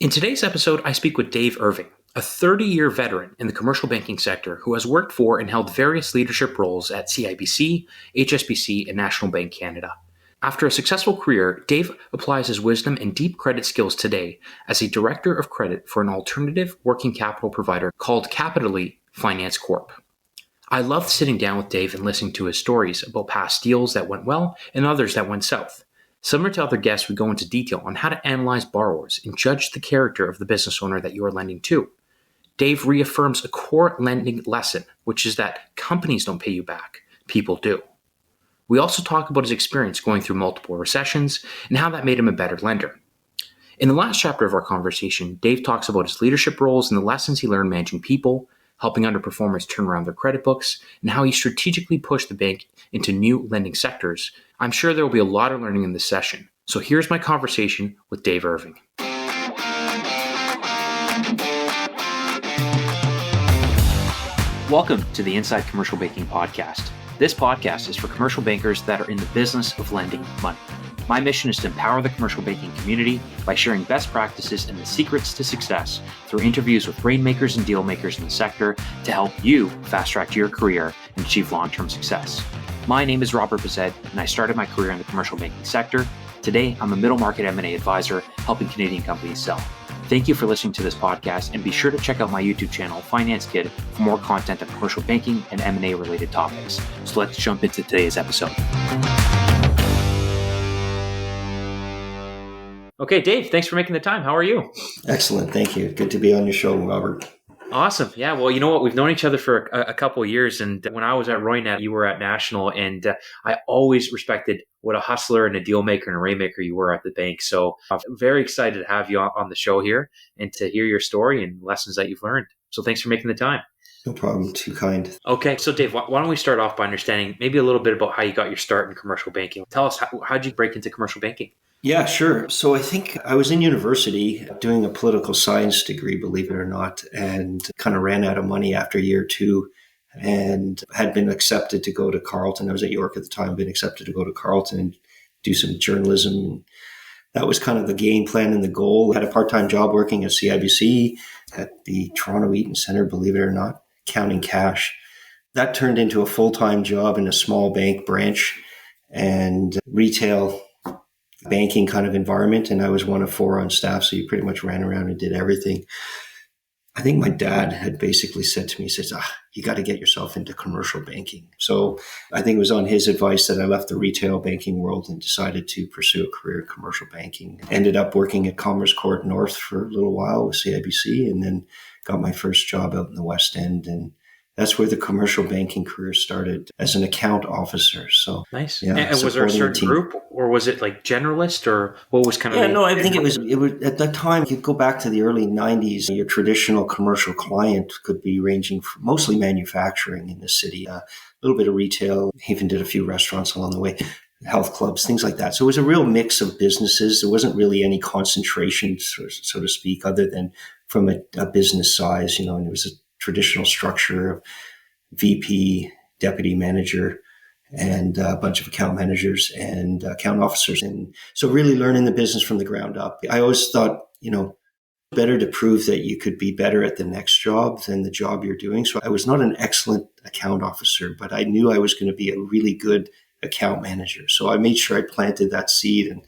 In today's episode, I speak with Dave Irving, a 30-year veteran in the commercial banking sector who has worked for and held various leadership roles at CIBC, HSBC, and National Bank Canada. After a successful career, Dave applies his wisdom and deep credit skills today as a director of credit for an alternative working capital provider called Capitally Finance Corp. I loved sitting down with Dave and listening to his stories about past deals that went well and others that went south. Similar to other guests, we go into detail on how to analyze borrowers and judge the character of the business owner that you are lending to. Dave reaffirms a core lending lesson, which is that companies don't pay you back, people do. We also talk about his experience going through multiple recessions and how that made him a better lender. In the last chapter of our conversation, Dave talks about his leadership roles and the lessons he learned managing people, helping underperformers turn around their credit books, and how he strategically pushed the bank into new lending sectors. I'm sure there will be a lot of learning in this session. So here's my conversation with Dave Irving. Welcome to the Inside Commercial Banking Podcast. This podcast is for commercial bankers that are in the business of lending money. My mission is to empower the commercial banking community by sharing best practices and the secrets to success through interviews with rainmakers and deal makers in the sector to help you fast track your career and achieve long-term success. My name is Robert Bazet, and I started my career in the commercial banking sector. Today, I'm a middle market M&A advisor helping Canadian companies sell. Thank you for listening to this podcast, and be sure to check out my YouTube channel, Finance Kid, for more content on commercial banking and M&A related topics. So let's jump into today's episode. Okay, Dave, thanks for making the time. How are you? Excellent. Thank you. Good to be on your show, Robert. Awesome. Yeah. Well, you know what? We've known each other for a couple of years. And when I was at Roynet, you were at National. And I always respected what a hustler and a deal maker and a rainmaker you were at the bank. So I'm very excited to have you on the show here and to hear your story and lessons that you've learned. So thanks for making the time. No problem. Too kind. Okay. So Dave, why don't we start off by understanding maybe a little bit about how you got your start in commercial banking? Tell us, how'd you break into commercial banking? Yeah, sure. So I think I was in university doing a political science degree, believe it or not, and kind of ran out of money after year two and had been accepted to go to Carleton. I was at York at the time, been accepted to go to Carleton and do some journalism. That was kind of the game plan and the goal. I had a part-time job working at CIBC at the Toronto Eaton Centre, believe it or not, counting cash. That turned into a full-time job in a small bank branch and retail banking kind of environment. And I was one of four on staff. So you pretty much ran around and did everything. I think my dad had basically said to me, he says, you got to get yourself into commercial banking. So I think it was on his advice that I left the retail banking world and decided to pursue a career in commercial banking. Ended up working at Commerce Court North for a little while with CIBC and then got my first job out in the West End. And that's where the commercial banking career started as an account officer. So nice. Yeah, and was there a certain group, or was it like generalist, or what was kind of? I think it was at that time. You go back to the early 90s. Your traditional commercial client could be ranging from mostly manufacturing in the city, a little bit of retail, even did a few restaurants along the way, health clubs, things like that. So it was a real mix of businesses. There wasn't really any concentration, so to speak, other than from a business size. And it was a traditional structure of VP, deputy manager, and a bunch of account managers and account officers. And so really learning the business from the ground up. I always thought, better to prove that you could be better at the next job than the job you're doing. So I was not an excellent account officer, but I knew I was going to be a really good account manager. So I made sure I planted that seed and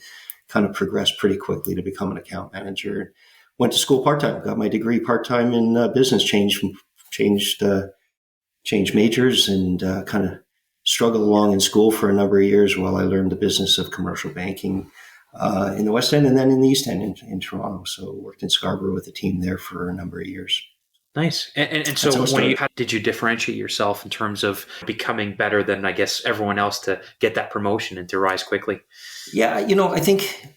kind of progressed pretty quickly to become an account manager. Went to school part-time, got my degree part-time in business, changed majors and kind of struggled along in school for a number of years while I learned the business of commercial banking in the West End and then in the East End in Toronto. So worked in Scarborough with a team there for a number of years. Nice. And so how did you differentiate yourself in terms of becoming better than, I guess, everyone else to get that promotion and to rise quickly? Yeah, I think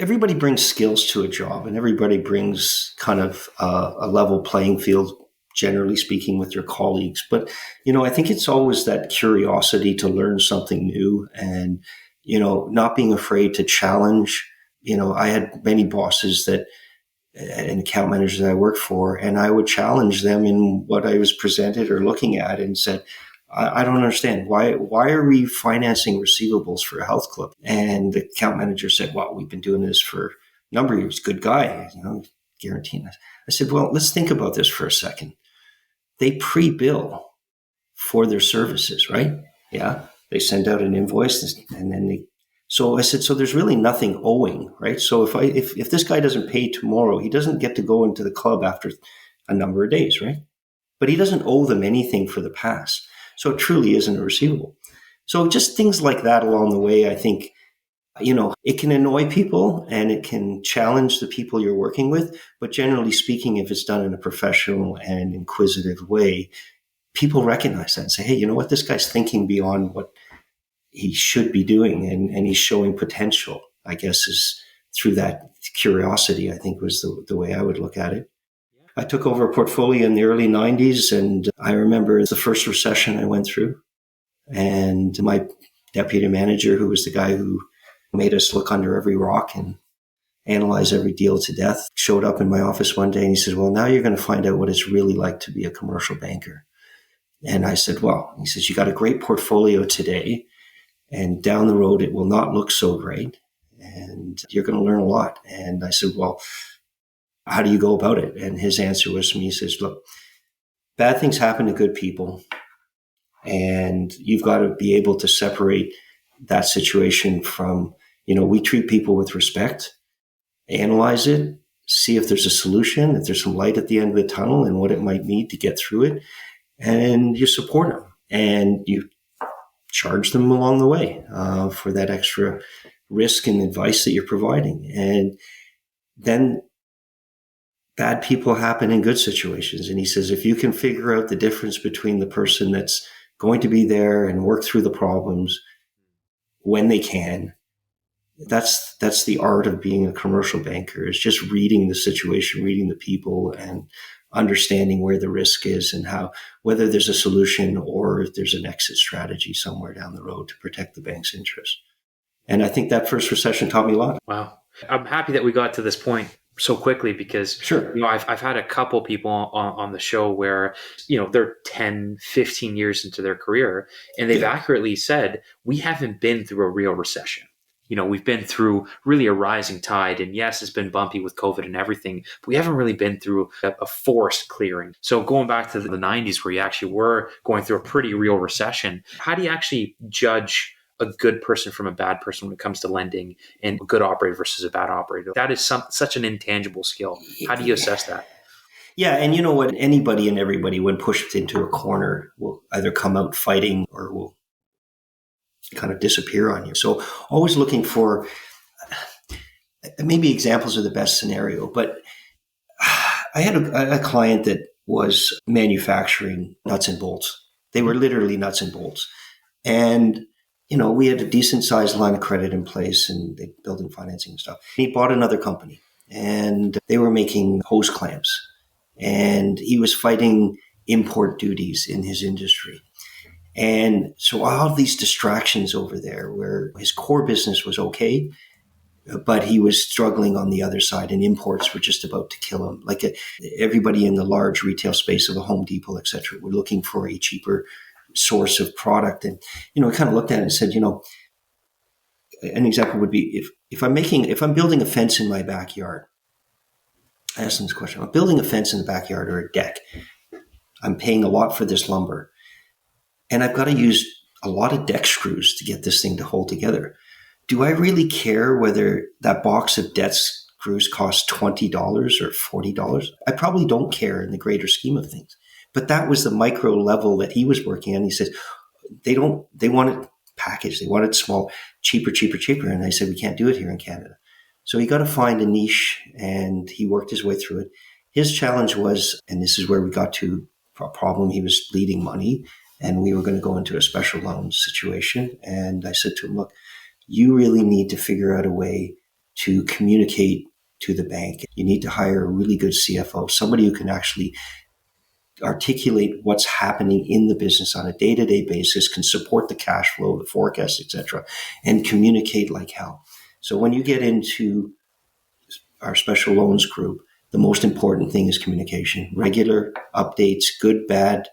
everybody brings skills to a job and everybody brings kind of a level playing field, generally speaking, with your colleagues. But, I think it's always that curiosity to learn something new and, not being afraid to challenge. I had many bosses and account managers that I worked for, and I would challenge them in what I was presented or looking at and said, I don't understand. Why are we financing receivables for a health club? And the account manager said, well, we've been doing this for number of years, good guy, guaranteeing us. I said, well, let's think about this for a second. They pre-bill for their services, right? Yeah. They send out an invoice and then so I said, so there's really nothing owing, right? So if this guy doesn't pay tomorrow, he doesn't get to go into the club after a number of days, right? But he doesn't owe them anything for the past. So it truly isn't a receivable. So just things like that along the way, I think, it can annoy people and it can challenge the people you're working with. But generally speaking, if it's done in a professional and inquisitive way, people recognize that and say, hey, you know what? This guy's thinking beyond what he should be doing, and he's showing potential, I guess, is through that curiosity, I think was the way I would look at it. I took over a portfolio in the early 90s, and I remember the first recession I went through. And my deputy manager, who was the guy who made us look under every rock and analyze every deal to death, showed up in my office one day and he said, well, now you're going to find out what it's really like to be a commercial banker. And I said, well, he says, you got a great portfolio today, and down the road, it will not look so great, and you're going to learn a lot. And I said, well, how do you go about it? And his answer was to me, he says, look, bad things happen to good people, and you've got to be able to separate that situation from, we treat people with respect, analyze it, see if there's a solution, if there's some light at the end of the tunnel and what it might need to get through it. And you support them and you charge them along the way for that extra risk and advice that you're providing. And then bad people happen in good situations. And he says, if you can figure out the difference between the person that's going to be there and work through the problems when they can, that's the art of being a commercial banker, is just reading the situation, reading the people, and understanding where the risk is and whether there's a solution or if there's an exit strategy somewhere down the road to protect the bank's interest. And I think that first recession taught me a lot. Wow. I'm happy that we got to this point so quickly because sure. I've had a couple people on the show where, they're 10, 15 years into their career and they've accurately said, we haven't been through a real recession. We've been through really a rising tide, and yes, it's been bumpy with COVID and everything, but we haven't really been through a forced clearing. So going back to the 90s where you actually were going through a pretty real recession, how do you actually judge a good person from a bad person when it comes to lending, and a good operator versus a bad operator? That is such an intangible skill. How do you assess that? Yeah, and you know what? Anybody and everybody, when pushed into a corner, will either come out fighting or will kind of disappear on you. So always looking for, maybe examples are the best scenario, but I had a client that was manufacturing nuts and bolts. They were literally nuts and bolts. And, we had a decent sized line of credit in place and they building financing and stuff. He bought another company and they were making hose clamps, and he was fighting import duties in his industry. And so all of these distractions over there where his core business was okay, but he was struggling on the other side, and imports were just about to kill him. Like everybody in the large retail space of a Home Depot, et cetera, were looking for a cheaper source of product. And, I kind of looked at it and said, an example would be if I'm building a fence in my backyard, I asked him this question, I'm building a fence in the backyard or a deck. I'm paying a lot for this lumber, and I've got to use a lot of deck screws to get this thing to hold together. Do I really care whether that box of deck screws costs $20 or $40? I probably don't care in the greater scheme of things. But that was the micro level that he was working on. He says, they want it packaged. They want it small, cheaper. And I said, we can't do it here in Canada. So he got to find a niche, and he worked his way through it. His challenge was, and this is where we got to a problem, he was bleeding money, and we were going to go into a special loan situation. And I said to him, look, you really need to figure out a way to communicate to the bank. You need to hire a really good CFO, somebody who can actually articulate what's happening in the business on a day-to-day basis, can support the cash flow, the forecast, etc., and communicate like hell. So when you get into our special loans group, the most important thing is communication. Regular updates, good, bad,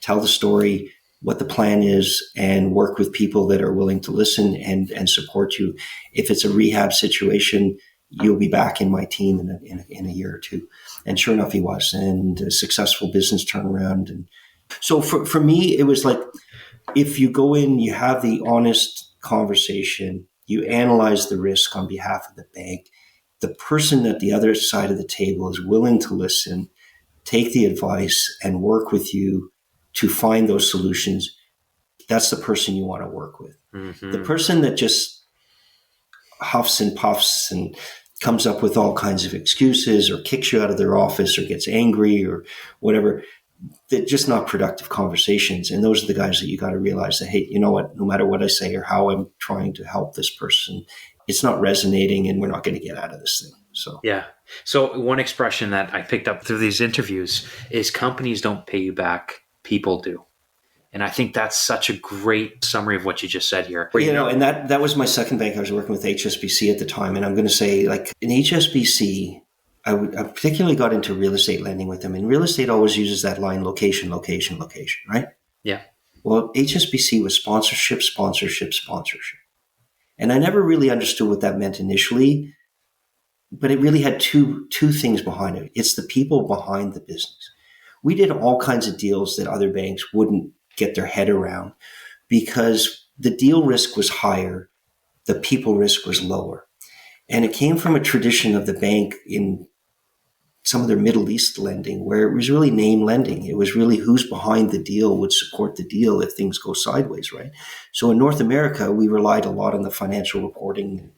tell the story, what the plan is, and work with people that are willing to listen and support you. If it's a rehab situation, you'll be back in my team in a year or two. And sure enough, he was, and a successful business turnaround. And so for me, it was like, if you go in, you have the honest conversation, you analyze the risk on behalf of the bank, the person at the other side of the table is willing to listen, take the advice, and work with you to find those solutions. That's the person you want to work with. Mm-hmm. The person that just huffs and puffs and comes up with all kinds of excuses or kicks you out of their office or gets angry or whatever, they're just not productive conversations. And those are the guys that you got to realize that, hey, you know what, no matter what I say or how I'm trying to help this person, it's not resonating and we're not going to get out of this thing. So, yeah. So one expression that I picked up through these interviews is companies don't pay you back, people do. And I think that's such a great summary of what you just said here. And that was my second bank. I was working with HSBC at the time. And I'm going to say, like, in HSBC, I particularly got into real estate lending with them. And real estate always uses that line, location, location, location, right? Yeah. Well, HSBC was sponsorship, sponsorship, sponsorship. And I never really understood what that meant initially, but it really had two things behind it. It's the people behind the business. We did all kinds of deals that other banks wouldn't get their head around because the deal risk was higher, the people risk was lower. And it came from a tradition of the bank in some of their Middle East lending where it was really name lending. It was really who's behind the deal would support the deal if things go sideways, right? So in North America, we relied a lot on the financial reporting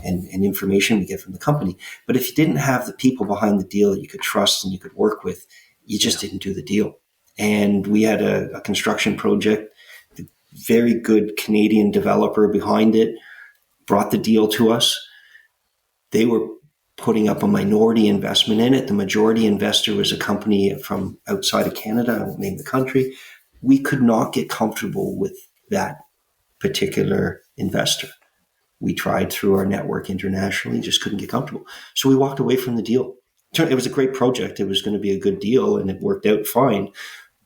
and information we get from the company. But if you didn't have the people behind the deal that you could trust and you could work with, you just didn't do the deal. And we had a construction project, the very good Canadian developer behind it brought the deal to us. They were putting up a minority investment in it. The majority investor was a company from outside of Canada. I won't name the country. We could not get comfortable with that particular investor. We tried through our network internationally, just couldn't get comfortable. So we walked away from the deal. It was a great project. It was going to be a good deal and it worked out fine.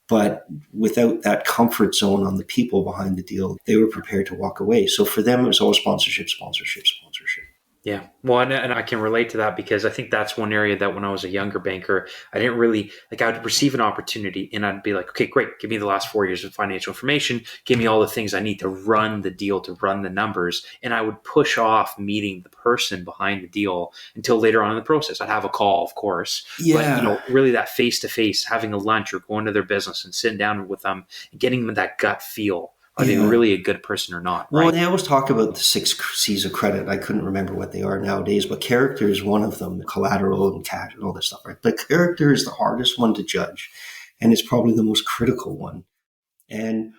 But without that comfort zone on the people behind the deal, they were prepared to walk away. So for them, it was always sponsorship, sponsorship, sponsorship. Yeah. Well, and I can relate to that because I think that's one area that when I was a younger banker, I didn't really, like, I would receive an opportunity and I'd be like, okay, great. Give me the last 4 years of financial information. Give me all the things I need to run the deal, to run the numbers. And I would push off meeting the person behind the deal until later on in the process. I'd have a call, of course. Yeah. But, really that face-to-face, having a lunch or going to their business and sitting down with them and getting them that gut feel. Are they really a good person or not? Right? Well, they always talk about the 6 C's of credit. I couldn't remember what they are nowadays, but character is one of them, collateral and cash and all that stuff, right? But character is the hardest one to judge, and it's probably the most critical one. And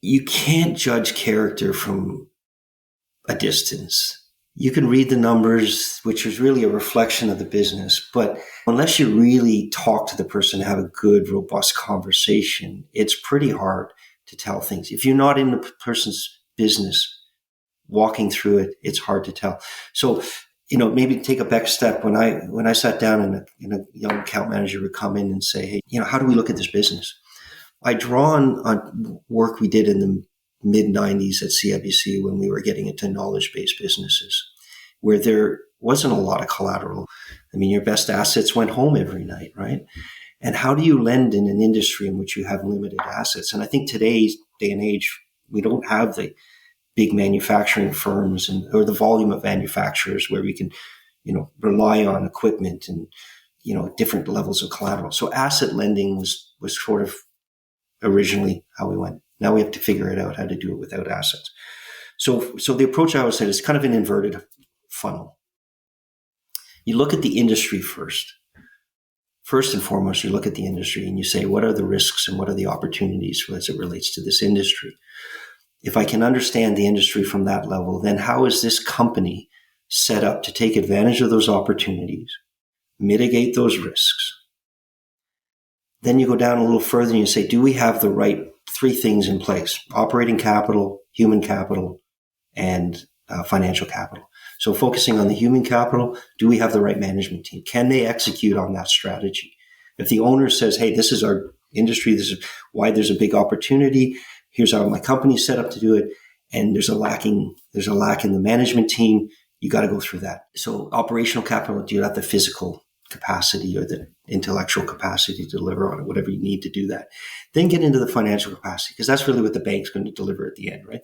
you can't judge character from a distance. You can read the numbers, which is really a reflection of the business, but unless you really talk to the person and have a good, robust conversation, it's pretty hard to tell things. If you're not in the person's business, walking through it, it's hard to tell. So, maybe take a back step. When I sat down and a young account manager would come in and say, hey, how do we look at this business? I draw on work we did in the mid-90s at CIBC when we were getting into knowledge-based businesses where there wasn't a lot of collateral. I mean, your best assets went home every night, right? And how do you lend in an industry in which you have limited assets? And I think today's day and age, we don't have the big manufacturing firms or the volume of manufacturers where we can, rely on equipment and, different levels of collateral. So asset lending was sort of originally how we went. Now we have to figure it out how to do it without assets. So the approach I always said is kind of an inverted funnel. You look at the industry first. First and foremost, you look at the industry and you say, what are the risks and what are the opportunities as it relates to this industry? If I can understand the industry from that level, then how is this company set up to take advantage of those opportunities, mitigate those risks? Then you go down a little further and you say, do we have the right 3 things in place? Operating capital, human capital, and financial capital. So focusing on the human capital, do we have the right management team? Can they execute on that strategy? If the owner says, hey, this is our industry, this is why there's a big opportunity, here's how my company's set up to do it, and there's a lack in the management team, You got to go through that. So operational capital, do you have the physical capacity or the intellectual capacity to deliver on it, whatever you need to do that. Then get into the financial capacity, because that's really what the bank's going to deliver at the end, right?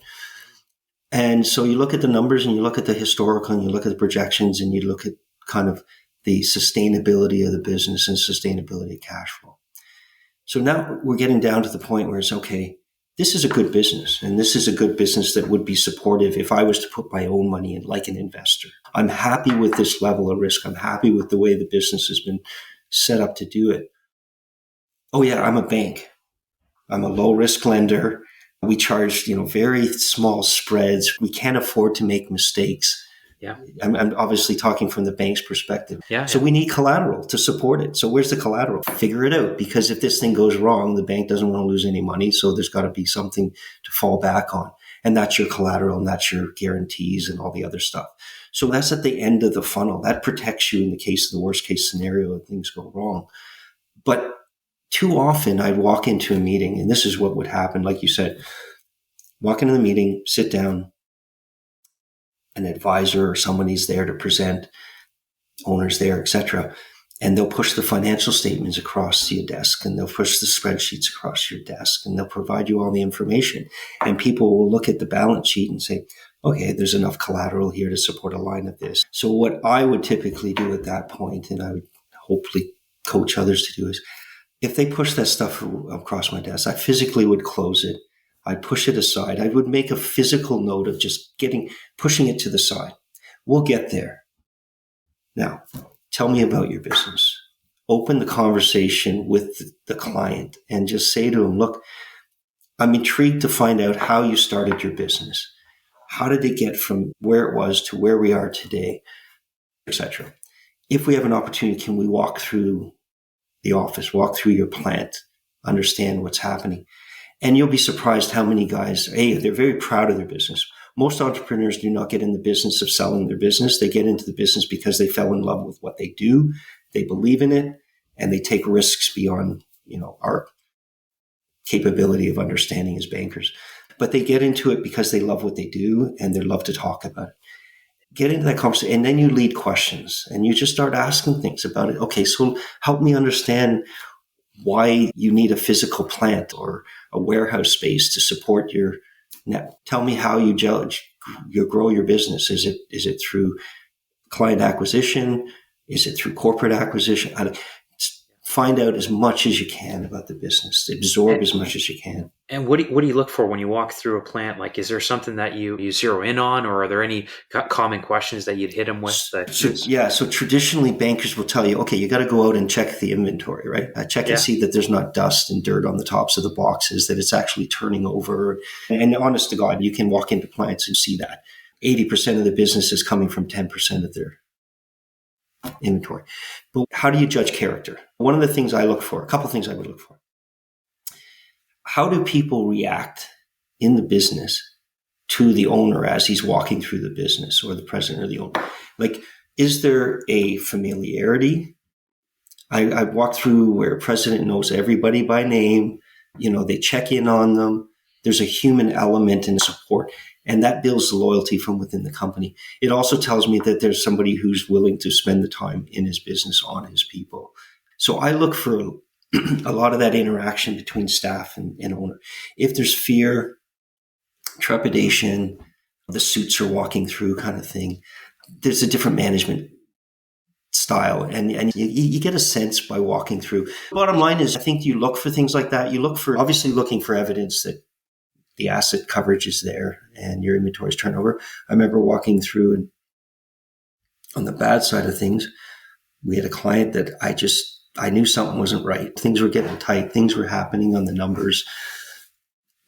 And so you look at the numbers and you look at the historical and you look at the projections and you look at kind of the sustainability of the business and sustainability of cash flow. So now we're getting down to the point where it's okay, this is a good business, and this is a good business that would be supportive if I was to put my own money in like an investor. I'm happy with this level of risk. I'm happy with the way the business has been set up to do it. Oh yeah, I'm a bank. I'm a low risk lender. We charge, very small spreads. We can't afford to make mistakes. Yeah. I'm obviously talking from the bank's perspective. Yeah. So we need collateral to support it. So where's the collateral? Figure it out, because if this thing goes wrong, the bank doesn't want to lose any money. So there's got to be something to fall back on. And that's your collateral and that's your guarantees and all the other stuff. So that's at the end of the funnel. That protects you in the case of the worst case scenario if things go wrong. But too often I'd walk into a meeting, and this is what would happen. Like you said, walk into the meeting, sit down, an advisor or somebody's there to present, owners there, etc. And they'll push the financial statements across your desk, and they'll push the spreadsheets across your desk, and they'll provide you all the information. And people will look at the balance sheet and say, okay, there's enough collateral here to support a line of this. So what I would typically do at that point, and I would hopefully coach others to do, is if they push that stuff across my desk, I physically would close it. I'd push it aside. I would make a physical note of just pushing it to the side. We'll get there. Now, tell me about your business. Open the conversation with the client and just say to him, look, I'm intrigued to find out how you started your business. How did it get from where it was to where we are today, etc. If we have an opportunity, can we walk through the office, walk through your plant, understand what's happening? And you'll be surprised how many guys, they're very proud of their business. Most entrepreneurs do not get in the business of selling their business. They get into the business because they fell in love with what they do. They believe in it, and they take risks beyond, our capability of understanding as bankers. But they get into it because they love what they do and they love to talk about it. Get into that conversation, and then you lead questions and you just start asking things about it. Okay, so help me understand why you need a physical plant or a warehouse space to support your net. Tell me how you grow your business. Is it through client acquisition? Is it through corporate acquisition? Find out as much as you can about the business. Absorb as much as you can. And what do you look for when you walk through a plant? Like, is there something that you zero in on, or are there any common questions that you'd hit them with? So traditionally bankers will tell you, okay, you got to go out and check the inventory, right? Check and see that there's not dust and dirt on the tops of the boxes, that it's actually turning over. And honest to God, you can walk into plants and see that 80% of the business is coming from 10% of their inventory. But how do you judge character? One of the things I look for, a couple of things I would look for. How do people react in the business to the owner as he's walking through the business, or the president or the owner? Like, is there a familiarity? I walked through where a president knows everybody by name. They check in on them. There's a human element and support. And that builds loyalty from within the company. It also tells me that there's somebody who's willing to spend the time in his business on his people. So I look for a lot of that interaction between staff and owner. If there's fear, trepidation, the suits are walking through kind of thing, there's a different management style. And you get a sense by walking through. Bottom line is, I think you look for things like that. You obviously looking for evidence that the asset coverage is there and your inventory is turnover. I remember walking through, and on the bad side of things, we had a client that I knew something wasn't right. Things were getting tight. Things were happening on the numbers,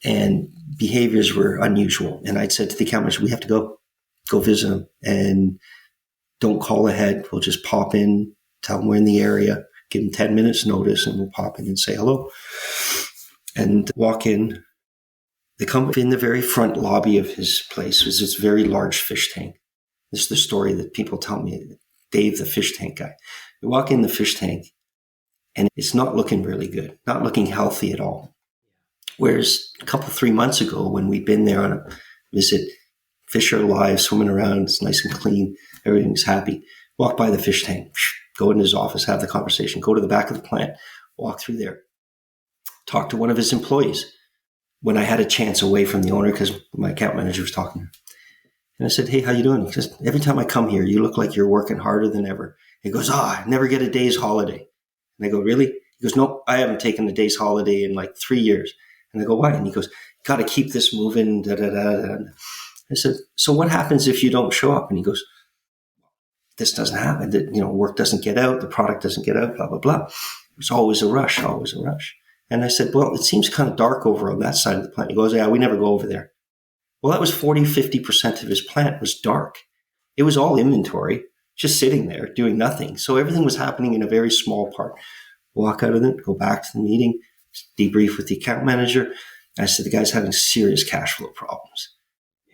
and behaviors were unusual. And I'd said to the account manager, we have to go visit them, and don't call ahead. We'll just pop in, tell them we're in the area, give them 10 minutes notice, and we'll pop in and say hello. And walk in. They come in the very front lobby of his place was this very large fish tank. This is the story that people tell me, Dave, the fish tank guy. You walk in the fish tank and it's not looking really good, not looking healthy at all. Whereas 3 months ago, when we'd been there on a visit, Fish are alive, swimming around. It's nice and clean. Everything's happy. Walk by the fish tank, go in his office, have the conversation, go to the back of the plant, walk through there, talk to one of his employees when I had a chance away from the owner because my account manager was talking. And I said, hey, how you doing? He says, every time I come here, you look like you're working harder than ever. He goes, I never get a day's holiday. And I go, really? He goes, nope, I haven't taken a day's holiday in like 3 years. And I go, why? And he goes, got to keep this moving. Da, da, da, da. I said, so what happens if you don't show up? And he goes, this doesn't happen. Work doesn't get out. The product doesn't get out, blah, blah, blah. It's always a rush, always a rush. And I said, well, it seems kind of dark over on that side of the plant. He goes, yeah, we never go over there. Well, that was 50% of his plant was dark. It was all inventory, just sitting there doing nothing. So everything was happening in a very small part. Walk out of it, go back to the meeting, debrief with the account manager. I said, the guy's having serious cash flow problems.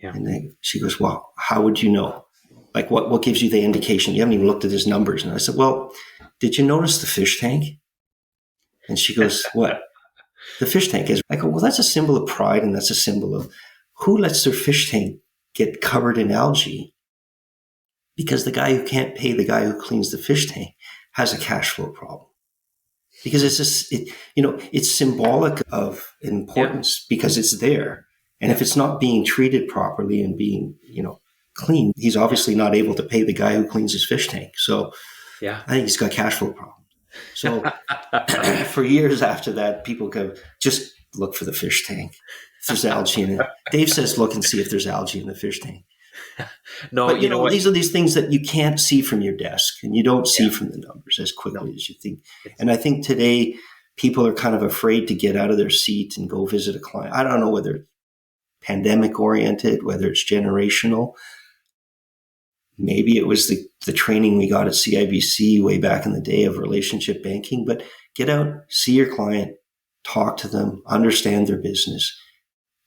Yeah. And she goes, well, how would you know? Like, what gives you the indication? You haven't even looked at his numbers. And I said, well, did you notice the fish tank? And she goes, what? The fish tank is. I go, well, that's a symbol of pride, and that's a symbol of who lets their fish tank get covered in algae? Because the guy who can't pay the guy who cleans the fish tank has a cash flow problem. Because it's symbolic of importance because it's there. And if it's not being treated properly and being, clean, he's obviously not able to pay the guy who cleans his fish tank. So I think he's got cash flow problems. So for years after that, people go, just look for the fish tank. If there's algae in it. Dave says, look and see if there's algae in the fish tank. No, but, these are these things that you can't see from your desk and you don't see from the numbers as quickly as you think. And I think today people are kind of afraid to get out of their seat and go visit a client. I don't know whether it's pandemic oriented, whether it's generational. Maybe it was the training we got at CIBC way back in the day of relationship banking, but get out, see your client, talk to them, understand their business,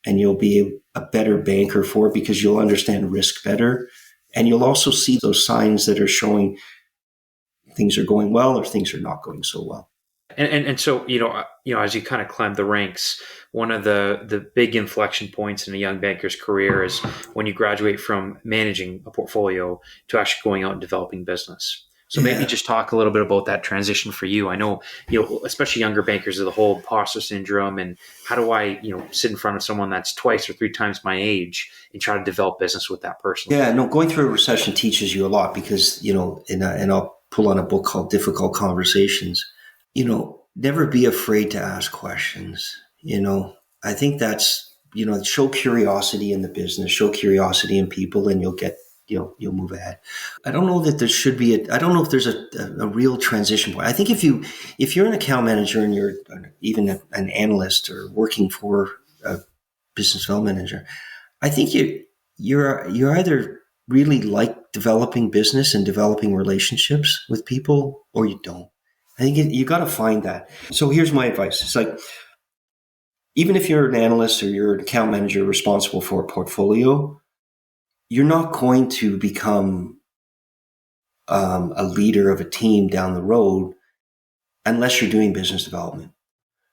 and you'll be a better banker for it because you'll understand risk better. And you'll also see those signs that are showing things are going well or things are not going so well. And so, as you kind of climb the ranks, one of the big inflection points in a young banker's career is when you graduate from managing a portfolio to actually going out and developing business. So maybe just talk a little bit about that transition for you. I know, especially younger bankers of the whole imposter syndrome and how do I, sit in front of someone that's twice or three times my age and try to develop business with that person? Yeah, no, going through a recession teaches you a lot because, and I'll pull on a book called Difficult Conversations. Never be afraid to ask questions. I think that's, show curiosity in the business, show curiosity in people, and you'll move ahead. I don't know that there should be I don't know if there's a real transition point. I think if you're an account manager and you're even an analyst or working for a business development manager, I think you're either really like developing business and developing relationships with people or you don't. I think you got to find that. So here's my advice. It's like, even if you're an analyst or you're an account manager responsible for a portfolio, you're not going to become a leader of a team down the road unless you're doing business development.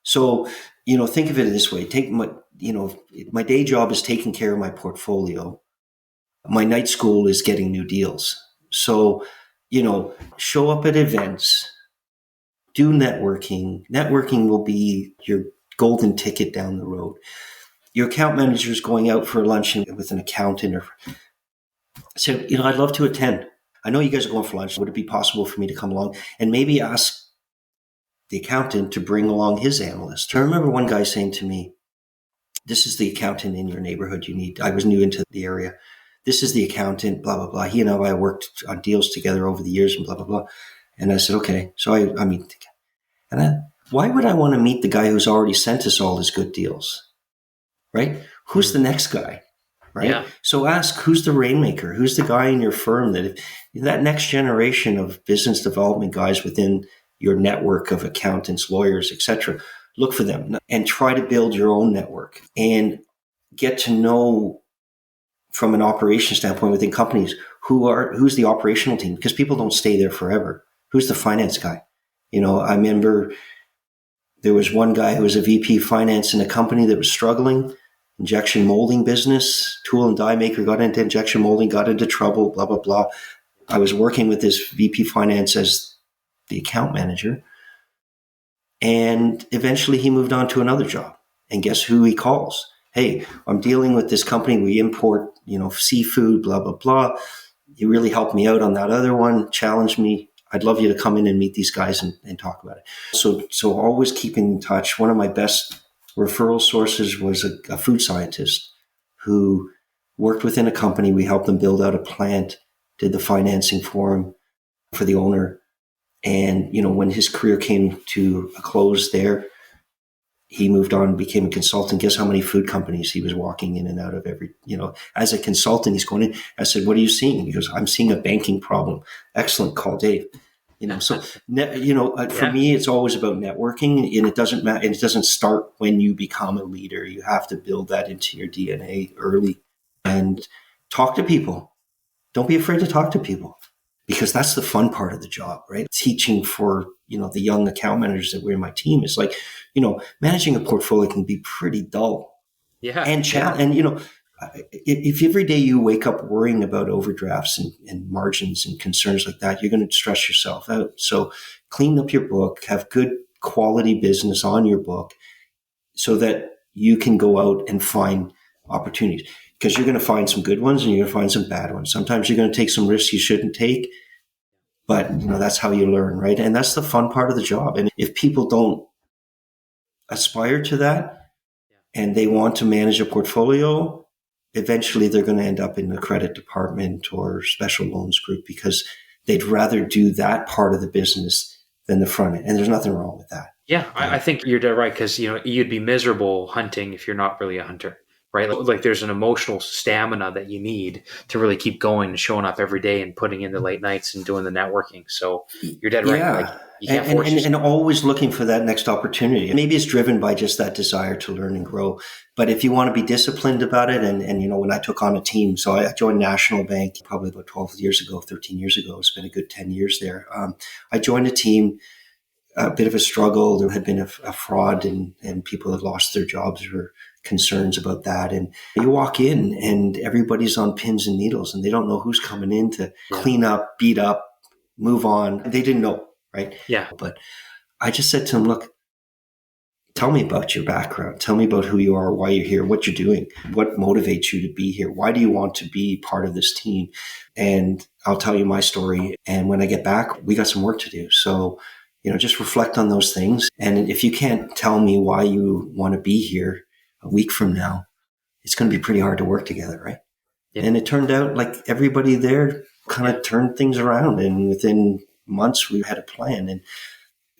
So, think of it this way. My day job is taking care of my portfolio. My night school is getting new deals. So, show up at events, do networking. Networking will be your golden ticket down the road. Your account manager is going out for lunch with an accountant or say, I'd love to attend. I know you guys are going for lunch. Would it be possible for me to come along? And maybe ask the accountant to bring along his analyst. I remember one guy saying to me, this is the accountant in your neighborhood you need. I was new into the area. This is the accountant, blah, blah, blah. He and I worked on deals together over the years and blah, blah, blah. And I said, okay. So I meet. And why would I want to meet the guy who's already sent us all his good deals? Right? Who's the next guy? Right? Yeah. So ask, who's the rainmaker? Who's the guy in your firm that next generation of business development guys within your network of accountants, lawyers, etc. Look for them and try to build your own network and get to know from an operation standpoint within companies who's the operational team, because people don't stay there forever. Who's the finance guy? I remember there was one guy who was a VP finance in a company that was struggling. injection molding business, tool and die maker, got into injection molding, got into trouble, blah, blah, blah. I was working with this VP finance as the account manager. And eventually he moved on to another job. And guess who he calls? Hey, I'm dealing with this company. We import, seafood, blah, blah, blah. You really helped me out on that other one, challenged me. I'd love you to come in and meet these guys and talk about it. So always keeping in touch. One of my best referral sources was a food scientist who worked within a company. We helped them build out a plant, did the financing for him, for the owner. And, when his career came to a close there, he moved on and became a consultant. Guess how many food companies he was walking in and out of every, as a consultant, he's going in. I said, what are you seeing? He goes, I'm seeing a banking problem. Excellent call, Dave. For me, it's always about networking, and it doesn't matter. It doesn't start when you become a leader. You have to build that into your DNA early and talk to people. Don't be afraid to talk to people, because that's the fun part of the job, right? Teaching for, the young account managers that were in my team is like, managing a portfolio can be pretty dull. Yeah. And if every day you wake up worrying about overdrafts and margins and concerns like that, you're going to stress yourself out. So clean up your book, have good quality business on your book so that you can go out and find opportunities, because you're going to find some good ones and you're going to find some bad ones. Sometimes you're going to take some risks you shouldn't take, but that's how you learn, right? And that's the fun part of the job. And if people don't aspire to that and they want to manage a portfolio, eventually they're going to end up in the credit department or special loans group, because they'd rather do that part of the business than the front end. And there's nothing wrong with that. Yeah, I think you're dead right, because you'd be miserable hunting if you're not really a hunter, right? Like there's an emotional stamina that you need to really keep going and showing up every day and putting in the late nights and doing the networking. So you're dead right. Yeah. Like, you can't force yourself. And always looking for that next opportunity. Maybe it's driven by just that desire to learn and grow. But if you want to be disciplined about it, and when I took on a team, so I joined National Bank probably about 13 years ago. It's been a good 10 years there. I joined a team, a bit of a struggle. There had been a fraud and people had lost their jobs. There were concerns about that. And you walk in and everybody's on pins and needles and they don't know who's coming in to clean up, beat up, move on. They didn't know, right? Yeah. But I just said to them, look, tell me about your background. Tell me about who you are, why you're here, what you're doing, what motivates you to be here. Why do you want to be part of this team? And I'll tell you my story. And when I get back, we got some work to do. So, just reflect on those things. And if you can't tell me why you want to be here a week from now, it's going to be pretty hard to work together, right? Yeah. And it turned out like everybody there kind of turned things around. And within months, we had a plan. And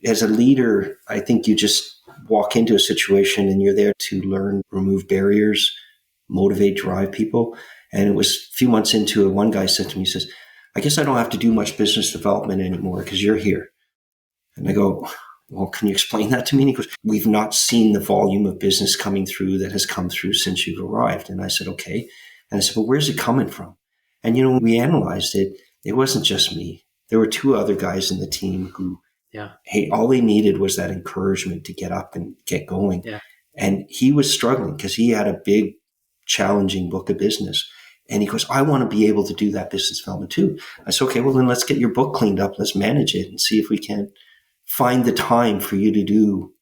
as a leader, I think you just walk into a situation and you're there to learn, remove barriers, motivate, drive people. And it was a few months into it, one guy said to me, he says, I guess I don't have to do much business development anymore because you're here. And I go, well, can you explain that to me? And he goes, we've not seen the volume of business coming through that has come through since you've arrived. And I said, okay. And I said, well, where's it coming from? And, when we analyzed it, it wasn't just me. There were two other guys in the team who, hey, all they needed was that encouragement to get up and get going. Yeah. And he was struggling because he had a big, challenging book of business. And he goes, I want to be able to do that business development too. I said, okay, well, then let's get your book cleaned up. Let's manage it and see if we can find the time for you to do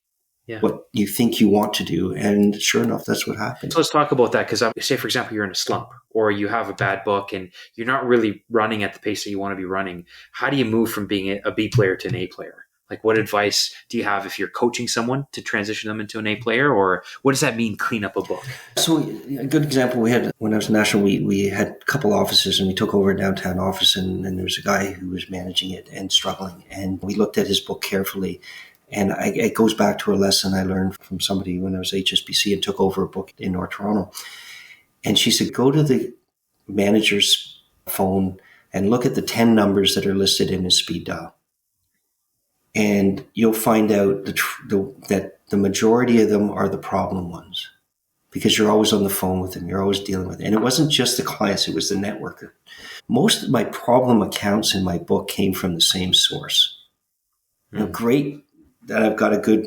what you think you want to do. And sure enough, that's what happened. So let's talk about that. Because say, for example, you're in a slump or you have a bad book and you're not really running at the pace that you want to be running. How do you move from being a B player to an A player? Like, what advice do you have if you're coaching someone to transition them into an A player, or what does that mean, clean up a book? So a good example, we had, when I was national, we had a couple offices and we took over a downtown office and there was a guy who was managing it and struggling. And we looked at his book carefully. And it goes back to a lesson I learned from somebody when I was HSBC and took over a book in North Toronto. And she said, go to the manager's phone and look at the 10 numbers that are listed in his speed dial. And you'll find out that the majority of them are the problem ones because you're always on the phone with them. You're always dealing with it. And it wasn't just the clients. It was the networker. Most of my problem accounts in my book came from the same source. Great that I've got a good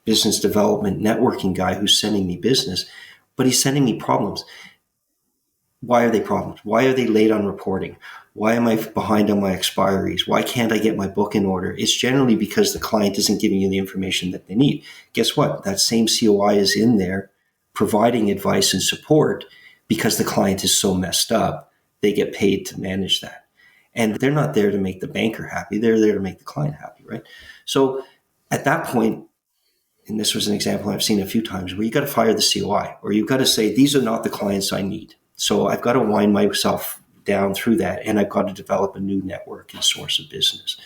business development networking guy who's sending me business, but he's sending me problems. Why are they problems? Why are they late on reporting? Why am I behind on my expiries? Why can't I get my book in order? It's generally because the client isn't giving you the information that they need. Guess what? That same COI is in there providing advice and support because the client is so messed up. They get paid to manage that. And they're not there to make the banker happy. They're there to make the client happy, right? So at that point, and this was an example I've seen a few times, where you got to fire the COI, or you've got to say, these are not the clients I need. So I've got to wind myself down through that, and I've got to develop a new network and source of business.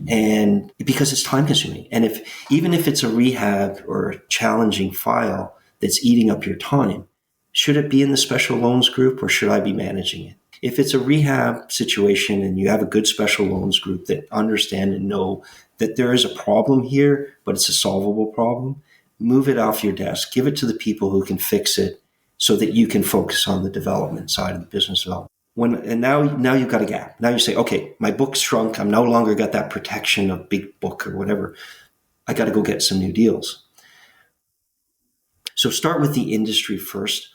And because it's time consuming. And even if it's a rehab or a challenging file that's eating up your time, should it be in the special loans group or should I be managing it? If it's a rehab situation and you have a good special loans group that understand and know that there is a problem here, but it's a solvable problem, move it off your desk, give it to the people who can fix it so that you can focus on the development side of the business development. Now you've got a gap. Now you say, okay, my book's shrunk. I'm no longer got that protection of big book or whatever. I got to go get some new deals. So start with the industry first,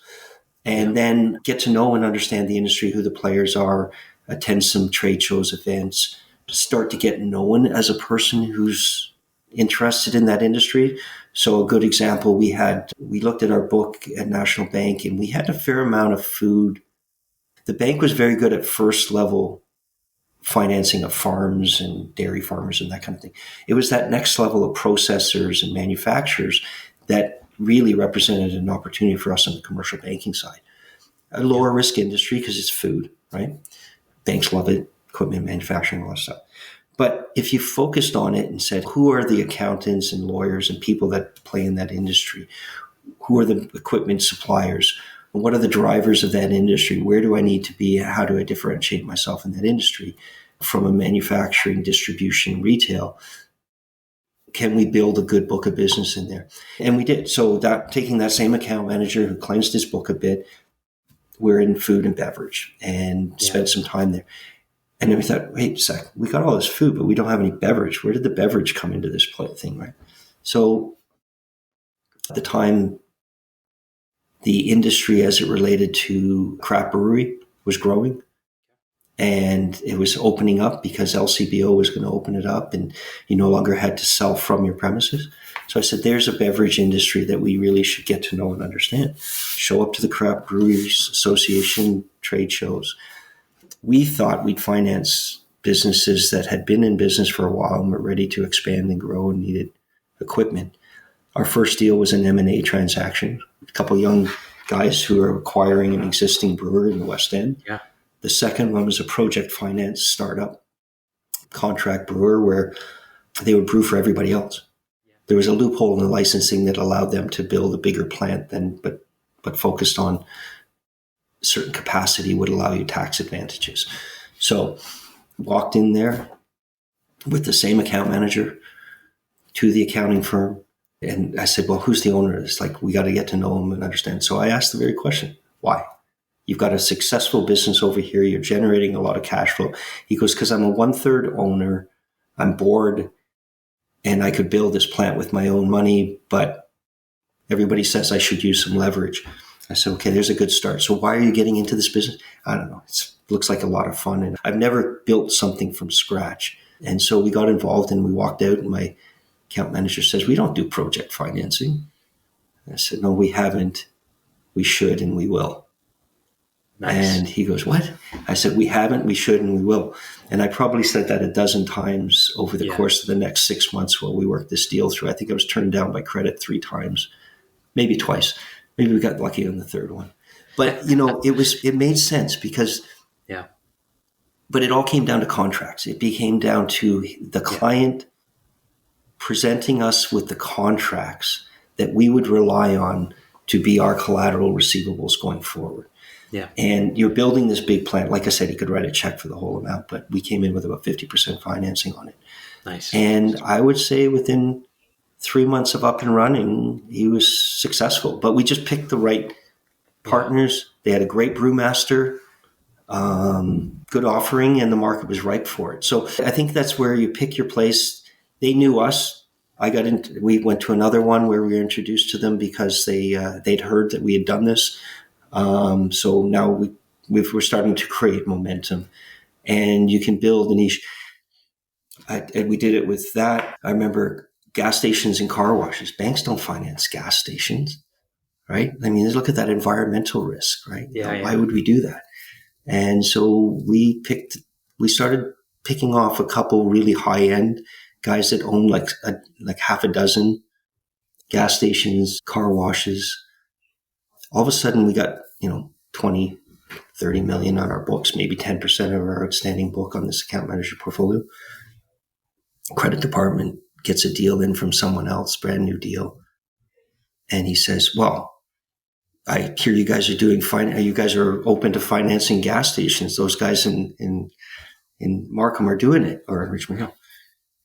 and then get to know and understand the industry, who the players are, attend some trade shows, events, start to get known as a person who's interested in that industry. So a good example, we looked at our book at National Bank, and we had a fair amount of food. The bank was very good at first level financing of farms and dairy farmers and that kind of thing. It was that next level of processors and manufacturers that really represented an opportunity for us on the commercial banking side. A lower risk industry because it's food, right? Banks love it, equipment manufacturing, all that stuff. But if you focused on it and said, who are the accountants and lawyers and people that play in that industry? Who are the equipment suppliers? What are the drivers of that industry? Where do I need to be? How do I differentiate myself in that industry from a manufacturing, distribution, retail? Can we build a good book of business in there? And we did. So taking that same account manager who cleansed his book a bit, we're in food and beverage and spent some time there. And then we thought, wait a sec, we got all this food, but we don't have any beverage. Where did the beverage come into this thing, right? So at the time, the industry as it related to craft brewery was growing. And it was opening up because LCBO was going to open it up and you no longer had to sell from your premises. So I said, there's a beverage industry that we really should get to know and understand. Show up to the Craft Breweries Association trade shows. We thought we'd finance businesses that had been in business for a while and were ready to expand and grow and needed equipment. Our first deal was an M&A transaction. A couple of young guys who are acquiring an existing brewer in the West End. Yeah. The second one was a project finance startup contract brewer where they would brew for everybody else. There was a loophole in the licensing that allowed them to build a bigger plant but focused on certain capacity would allow you tax advantages. So walked in there with the same account manager to the accounting firm. And I said, well, who's the owner? It's like, we got to get to know him and understand. So I asked the very question, why? You've got a successful business over here. You're generating a lot of cash flow. He goes, because I'm a 1/3 owner. I'm bored and I could build this plant with my own money, but everybody says I should use some leverage. I said, okay, there's a good start. So why are you getting into this business? I don't know. It looks like a lot of fun. And I've never built something from scratch. And so we got involved and we walked out and my account manager says, we don't do project financing. I said, no, we haven't. We should and we will. Nice. And he goes, what? I said, we haven't, we should, and we will. And I probably said that a dozen times over the course of the next 6 months while we worked this deal through. I think I was turned down by credit 3 times, maybe twice. Maybe we got lucky on the third one. But, it made sense because, but it all came down to contracts. It came down to the client presenting us with the contracts that we would rely on to be our collateral receivables going forward. Yeah. And you're building this big plant. Like I said, he could write a check for the whole amount, but we came in with about 50% financing on it. Nice. And I would say within 3 months of up and running, he was successful. But we just picked the right partners. They had a great brewmaster, good offering, and the market was ripe for it. So I think that's where you pick your place. They knew us. we went to another one where we were introduced to them because they'd heard that we had done this. So now we're starting to create momentum, and you can build a niche. And we did it with that. I remember gas stations and car washes. Banks don't finance gas stations, right? I mean, look at that environmental risk, right? Yeah, Why would we do that? And so we started picking off a couple really high end guys that own like half a dozen gas stations, car washes. All of a sudden we got, 20, 30 million on our books, maybe 10% of our outstanding book on this account manager portfolio. Credit department gets a deal in from someone else, brand new deal. And he says, well, I hear you guys are doing fine. You guys are open to financing gas stations. Those guys in Markham are doing it, or in Richmond Hill.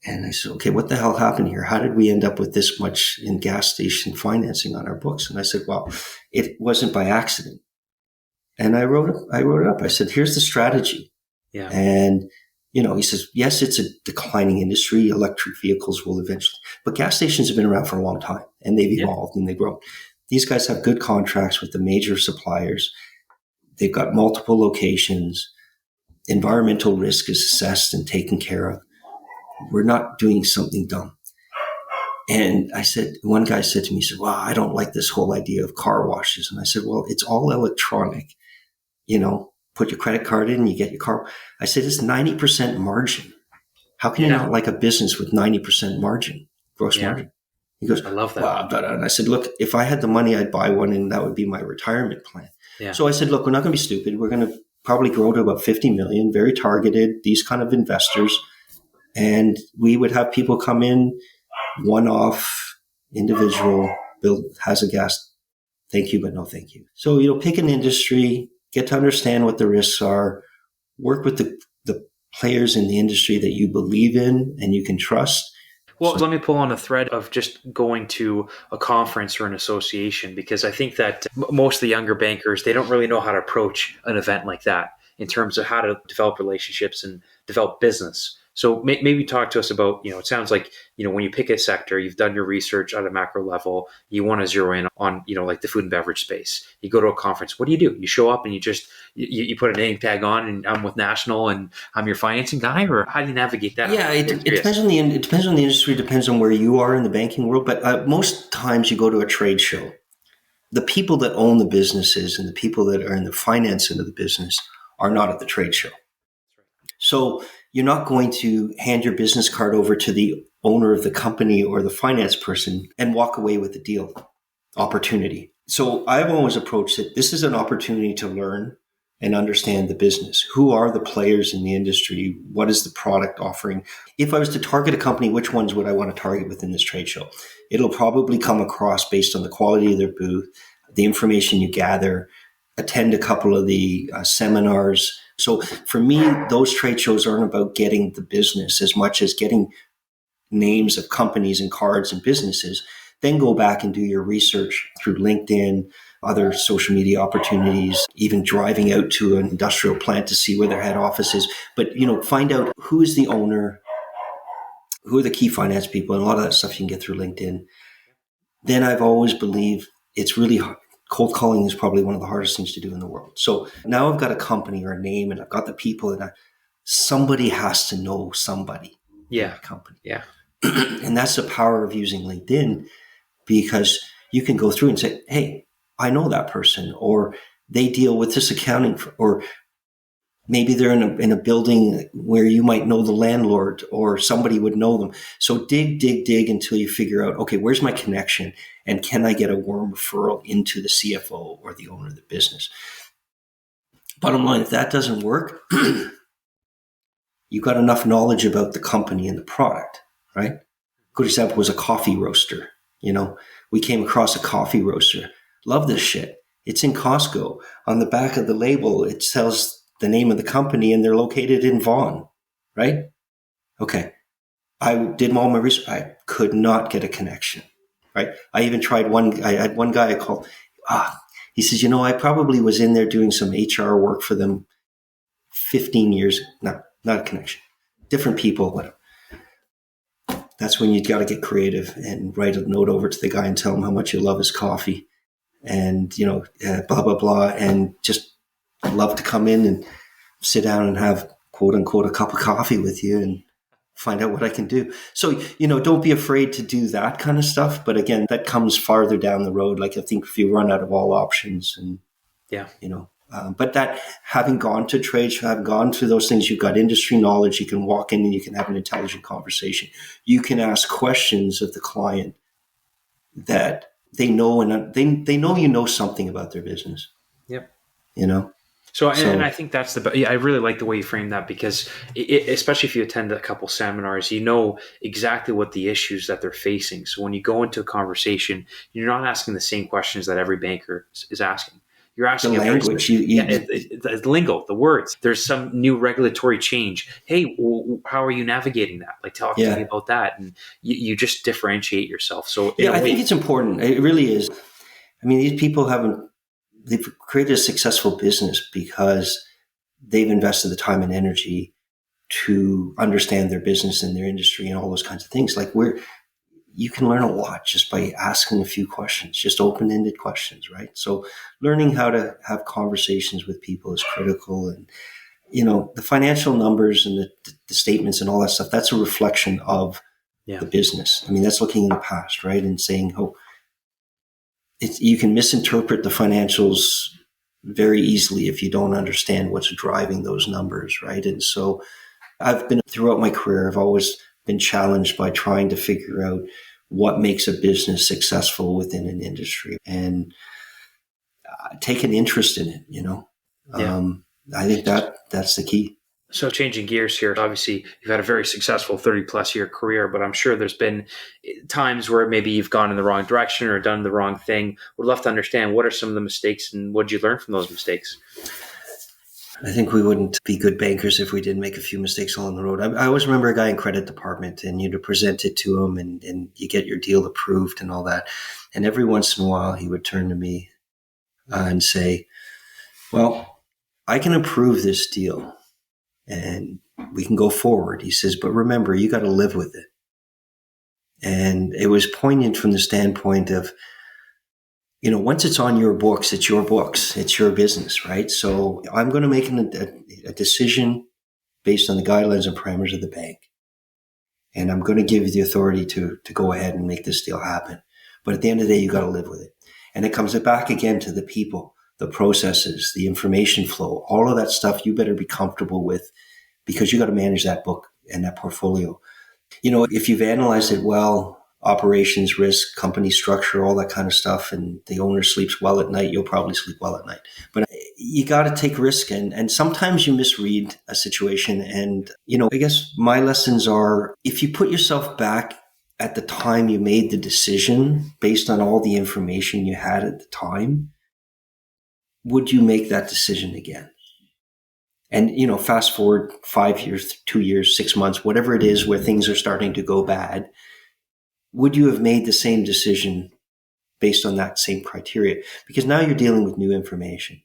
And I said, okay, what the hell happened here? How did we end up with this much in gas station financing on our books? And I said, well, it wasn't by accident. And I wrote it up. I said, here's the strategy. Yeah. And, he says, yes, it's a declining industry. Electric vehicles will eventually, but gas stations have been around for a long time, and they've evolved and they've grown. These guys have good contracts with the major suppliers. They've got multiple locations. Environmental risk is assessed and taken care of. We're not doing something dumb. And one guy said to me, he said, well, I don't like this whole idea of car washes. And I said, well, it's all electronic. Put your credit card in, you get your car. I said, it's 90% margin. How can you not like a business with 90% margin, gross margin? He goes, I love that. Wow. And I said, look, if I had the money, I'd buy one, and that would be my retirement plan. Yeah. So I said, look, we're not going to be stupid. We're going to probably grow to about 50 million, very targeted, these kind of investors. And we would have people come in, one-off, individual, has a gas, thank you, but no thank you. So, pick an industry, get to understand what the risks are, work with the players in the industry that you believe in and you can trust. Well, let me pull on a thread of just going to a conference or an association, because I think that most of the younger bankers, they don't really know how to approach an event like that in terms of how to develop relationships and develop business. So maybe talk to us about, it sounds like, when you pick a sector, you've done your research at a macro level, you want to zero in on, like the food and beverage space. You go to a conference, what do? You show up and you just, you put a name tag on, and I'm with National and I'm your financing guy, or how do you navigate that? Yeah, it depends on the industry, depends on where you are in the banking world. But most times you go to a trade show. The people that own the businesses and the people that are in the finance end of the business are not at the trade show. So you're not going to hand your business card over to the owner of the company or the finance person and walk away with the deal opportunity. So I've always approached it. This is an opportunity to learn and understand the business. Who are the players in the industry? What is the product offering? If I was to target a company, which ones would I want to target within this trade show? It'll probably come across based on the quality of their booth, the information you gather, attend a couple of the seminars. So for me, those trade shows aren't about getting the business as much as getting names of companies and cards and businesses. Then go back and do your research through LinkedIn, other social media opportunities, even driving out to an industrial plant to see where their head office is. But, find out who is the owner, who are the key finance people, and a lot of that stuff you can get through LinkedIn. Then I've always believed it's really hard. Cold calling is probably one of the hardest things to do in the world. So now I've got a company or a name, and I've got the people, and somebody has to know somebody in that company. Yeah. And that's the power of using LinkedIn, because you can go through and say, hey, I know that person, or they deal with this accounting, or maybe they're in a building where you might know the landlord, or somebody would know them. So dig until you figure out, okay, where's my connection? And can I get a warm referral into the CFO or the owner of the business? Bottom line, if that doesn't work, you've got enough knowledge about the company and the product, right? Good example was a coffee roaster. We came across a coffee roaster. Love this shit. It's in Costco. On the back of the label, it tells the name of the company, and they're located in Vaughan, right? Okay. I did all my research. I could not get a connection, right? I even tried I had one guy I called. He says, I probably was in there doing some HR work for them 15 years. No, not a connection. Different people, whatever. that's when you got to get creative and write a note over to the guy and tell him how much you love his coffee and, blah, blah, blah. And just love to come in and sit down and have, quote unquote, a cup of coffee with you and find out what I can do. So, don't be afraid to do that kind of stuff. But again, that comes farther down the road. Like I think if you run out of all options and, Yeah. But that having gone to trades, having gone through those things, you've got industry knowledge, you can walk in and you can have an intelligent conversation. You can ask questions of the client that they know, and they know something about their business. Yep. So, and I think that's I really like the way you frame that, because especially if you attend a couple seminars, you know exactly what the issues that they're facing. So when you go into a conversation, you're not asking the same questions that every banker is asking. You're asking the language, the lingo, the words. There's some new regulatory change. Hey, how are you navigating that? Like, talk to me about that. And you just differentiate yourself. So I think it's important. It really is. I mean, these people they've created a successful business because they've invested the time and energy to understand their business and their industry and all those kinds of things. Like you can learn a lot just by asking a few questions, just open-ended questions, right? So learning how to have conversations with people is critical. And, the financial numbers and the statements and all that stuff, that's a reflection of the business. I mean, that's looking in the past, right? And saying, you can misinterpret the financials very easily if you don't understand what's driving those numbers, right? And so throughout my career, I've always been challenged by trying to figure out what makes a business successful within an industry and take an interest in it, I think that's the key. So changing gears here, obviously you've had a very successful 30 plus year career, but I'm sure there's been times where maybe you've gone in the wrong direction or done the wrong thing. Would love to understand, what are some of the mistakes and what did you learn from those mistakes? I think we wouldn't be good bankers if we didn't make a few mistakes along the road. I always remember a guy in credit department, and you'd present it to him and you get your deal approved and all that. And every once in a while he would turn to me and say, well, I can approve this deal and we can go forward. He says, but remember, you got to live with it. And it was poignant from the standpoint of, once it's on your books, it's your books, it's your business, right? So I'm going to make a decision based on the guidelines and parameters of the bank. And I'm going to give you the authority to go ahead and make this deal happen. But at the end of the day, you got to live with it. And it comes back again to the people, the processes, the information flow, all of that stuff you better be comfortable with, because you got to manage that book and that portfolio. If you've analyzed it well, operations, risk, company structure, all that kind of stuff, and the owner sleeps well at night, you'll probably sleep well at night. But you got to take risk, and sometimes you misread a situation. And, I guess my lessons are, if you put yourself back at the time you made the decision based on all the information you had at the time, would you make that decision again? And, fast forward 5 years, 2 years, 6 months, whatever it is where things are starting to go bad, would you have made the same decision based on that same criteria? Because now you're dealing with new information.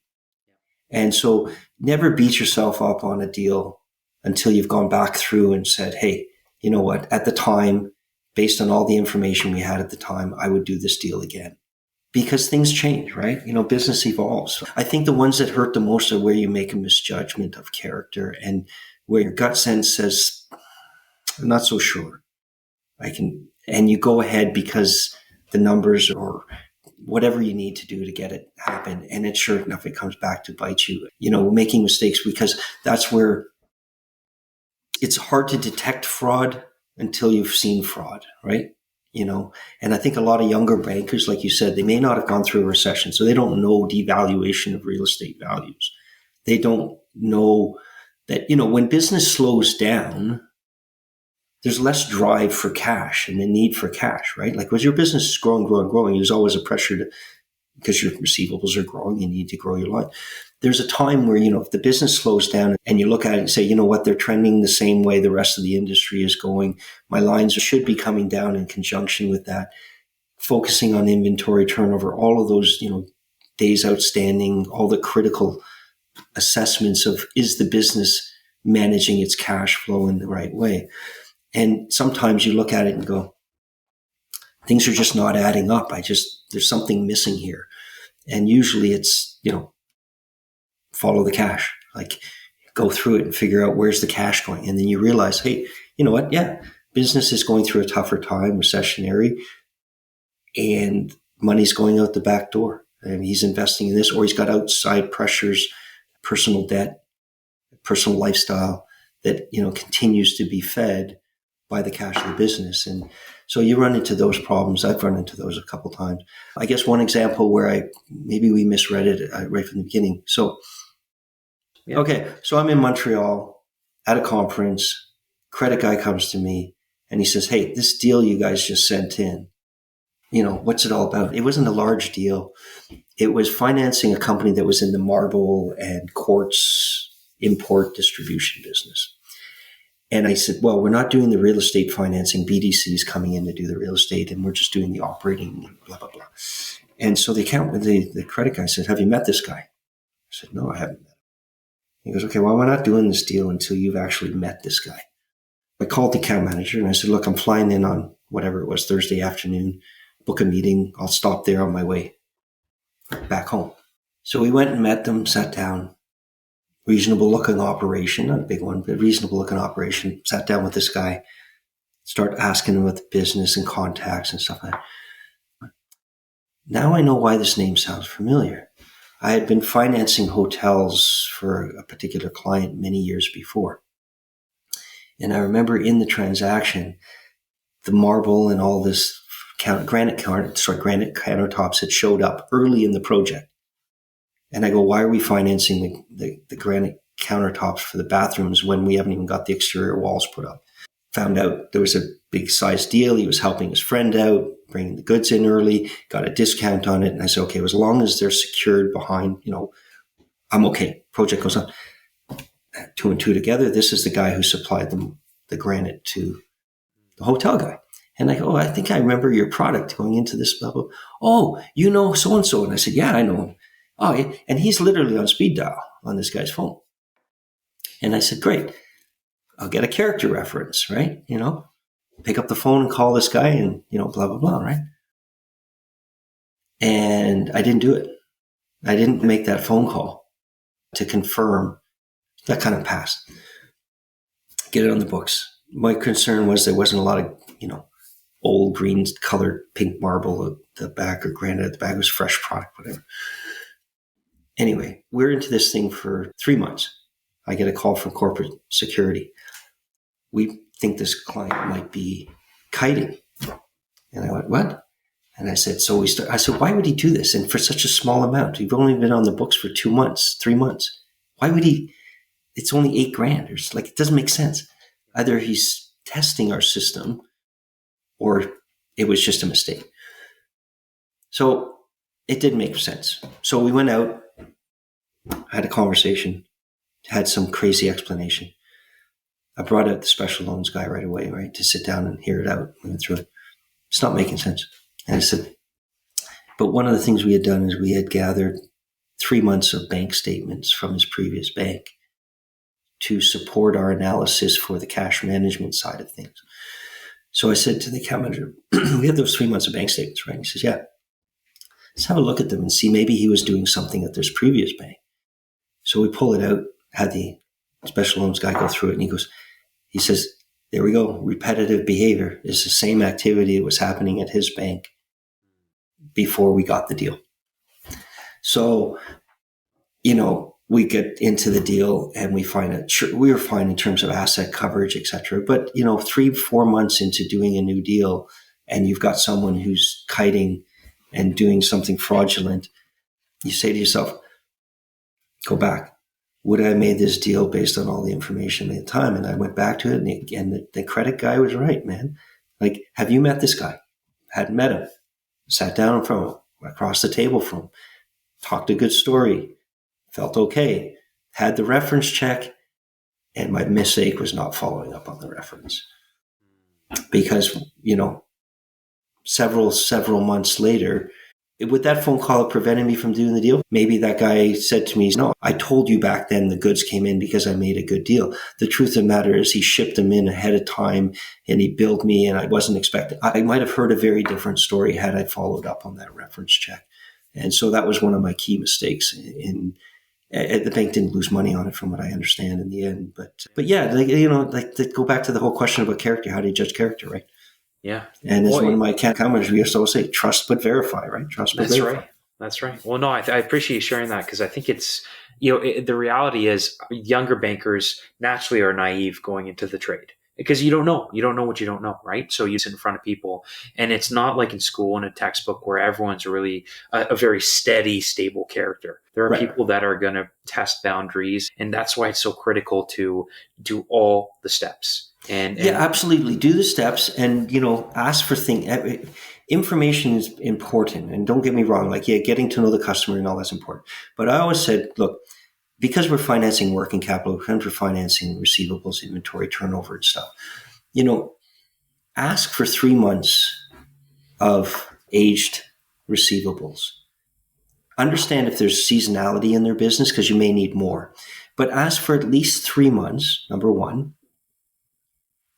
And so never beat yourself up on a deal until you've gone back through and said, hey, you know what, at the time, based on all the information we had at the time, I would do this deal again. Because things change, right? Business evolves. I think the ones that hurt the most are where you make a misjudgment of character and where your gut sense says, I'm not so sure. And you go ahead because the numbers or whatever you need to do to get it happen. And it's sure enough, it comes back to bite you, making mistakes, because that's where it's hard to detect fraud until you've seen fraud, right? And I think a lot of younger bankers, like you said, they may not have gone through a recession, so they don't know devaluation of real estate values. They don't know that, when business slows down, there's less drive for cash and the need for cash, right? Like, as your business is growing, there's always a pressure because your receivables are growing, you need to grow your line. There's a time where, if the business slows down and you look at it and say, you know what, they're trending the same way the rest of the industry is going. My lines should be coming down in conjunction with that. Focusing on inventory turnover, all of those, days outstanding, all the critical assessments of, is the business managing its cash flow in the right way? And sometimes you look at it and go, things are just not adding up. There's something missing here. And usually it's, follow the cash, like go through it and figure out where's the cash going. And then you realize, hey, you know what? Yeah, business is going through a tougher time, recessionary, and money's going out the back door. And he's investing in this, or he's got outside pressures, personal debt, personal lifestyle that, continues to be fed by the cash of the business. And so you run into those problems. I've run into those a couple of times. I guess one example where maybe we misread it right from the beginning. So, okay, so I'm in Montreal at a conference. Credit guy comes to me and he says, hey, this deal you guys just sent in, what's it all about? It wasn't a large deal. It was financing a company that was in the marble and quartz import distribution business. And I said, well, we're not doing the real estate financing. BDC is coming in to do the real estate, and we're just doing the operating, blah, blah, blah. And so the credit guy said, have you met this guy? I said, no, I haven't met him. He goes, okay, well, we're not doing this deal until you've actually met this guy. I called the account manager and I said, look, I'm flying in on whatever it was, Thursday afternoon, book a meeting. I'll stop there on my way back home. So we went and met them, sat down. Reasonable looking operation, not a big one, but reasonable looking operation. Sat down with this guy, start asking him about the business and contacts and stuff like that. Now I know why this name sounds familiar. I had been financing hotels for a particular client many years before. And I remember in the transaction, the marble and all this granite countertops had showed up early in the project. And I go, why are we financing the granite countertops for the bathrooms when we haven't even got the exterior walls put up? Found out there was a big size deal. He was helping his friend out, bringing the goods in early, got a discount on it. And I said, okay, as long as they're secured behind, I'm okay. Project goes on. 2 and 2 together. This is the guy who supplied them the granite to the hotel guy. And I go, I think I remember your product going into this level. Oh, you know so-and-so. And I said, yeah, I know him. Oh, yeah. And he's literally on speed dial on this guy's phone. And I said, great. I'll get a character reference, right? Pick up the phone and call this guy and, blah, blah, blah, right? And I didn't do it. I didn't make that phone call to confirm. That kind of passed. Get it on the books. My concern was there wasn't a lot of, old green colored pink marble at the back or granite at the back. It was fresh product, whatever. Anyway, we're into this thing for 3 months. I get a call from corporate security. We think this client might be kiting. And I went, what? And I said, I said, why would he do this? And for such a small amount, we've only been on the books for 2 months, 3 months. Why would he? It's only $8,000. Or it doesn't make sense. Either he's testing our system or it was just a mistake. So it didn't make sense. So we went out, had a conversation, had some crazy explanation. I brought out the special loans guy right away, right, to sit down and hear it out. We went through it. It's not making sense. And I said, but one of the things we had done is we had gathered 3 months of bank statements from his previous bank to support our analysis for the cash management side of things. So I said to the account manager, we have those 3 months of bank statements, right? And he says, yeah, let's have a look at them and see maybe he was doing something at this previous bank. So we pull it out, had the special loans guy go through it, and he says, there we go. Repetitive behavior is the same activity that was happening at his bank before we got the deal. So, we get into the deal and we find it, we were fine in terms of asset coverage, et cetera. But, 3-4 months into doing a new deal and you've got someone who's kiting and doing something fraudulent, you say to yourself, go back. Would I have made this deal based on all the information at the time? And I went back to it and the credit guy was right, man. Like, have you met this guy? Hadn't met him. Sat down in front of him, across the table from him, talked a good story, felt okay, had the reference check, and my mistake was not following up on the reference. Because, several months later, Would that phone call have prevented me from doing the deal? Maybe that guy said to me, no, I told you back then the goods came in because I made a good deal. The truth of the matter is he shipped them in ahead of time and he billed me and I wasn't expecting. I might have heard a very different story had I followed up on that reference check. And so that was one of my key mistakes. The bank didn't lose money on it from what I understand in the end. But yeah, to go back to the whole question about character, how do you judge character, right? Yeah. And as one of my account comments, we used to always say, trust but verify, right? Trust but verify. Right. That's right. Well, no, I appreciate you sharing that because I think it's, the reality is younger bankers naturally are naive going into the trade because you don't know what you don't know, right? So you sit in front of people and it's not like in school in a textbook where everyone's really a very steady, stable character. There are people that are going to test boundaries, and that's why it's so critical to do all the steps. And yeah, absolutely. Do the steps and, ask for things. Information is important. And don't get me wrong, getting to know the customer and all that's important. But I always said, look, because we're financing working capital, because we're financing receivables, inventory, turnover and stuff, ask for 3 months of aged receivables. Understand if there's seasonality in their business because you may need more. But ask for at least 3 months, number one,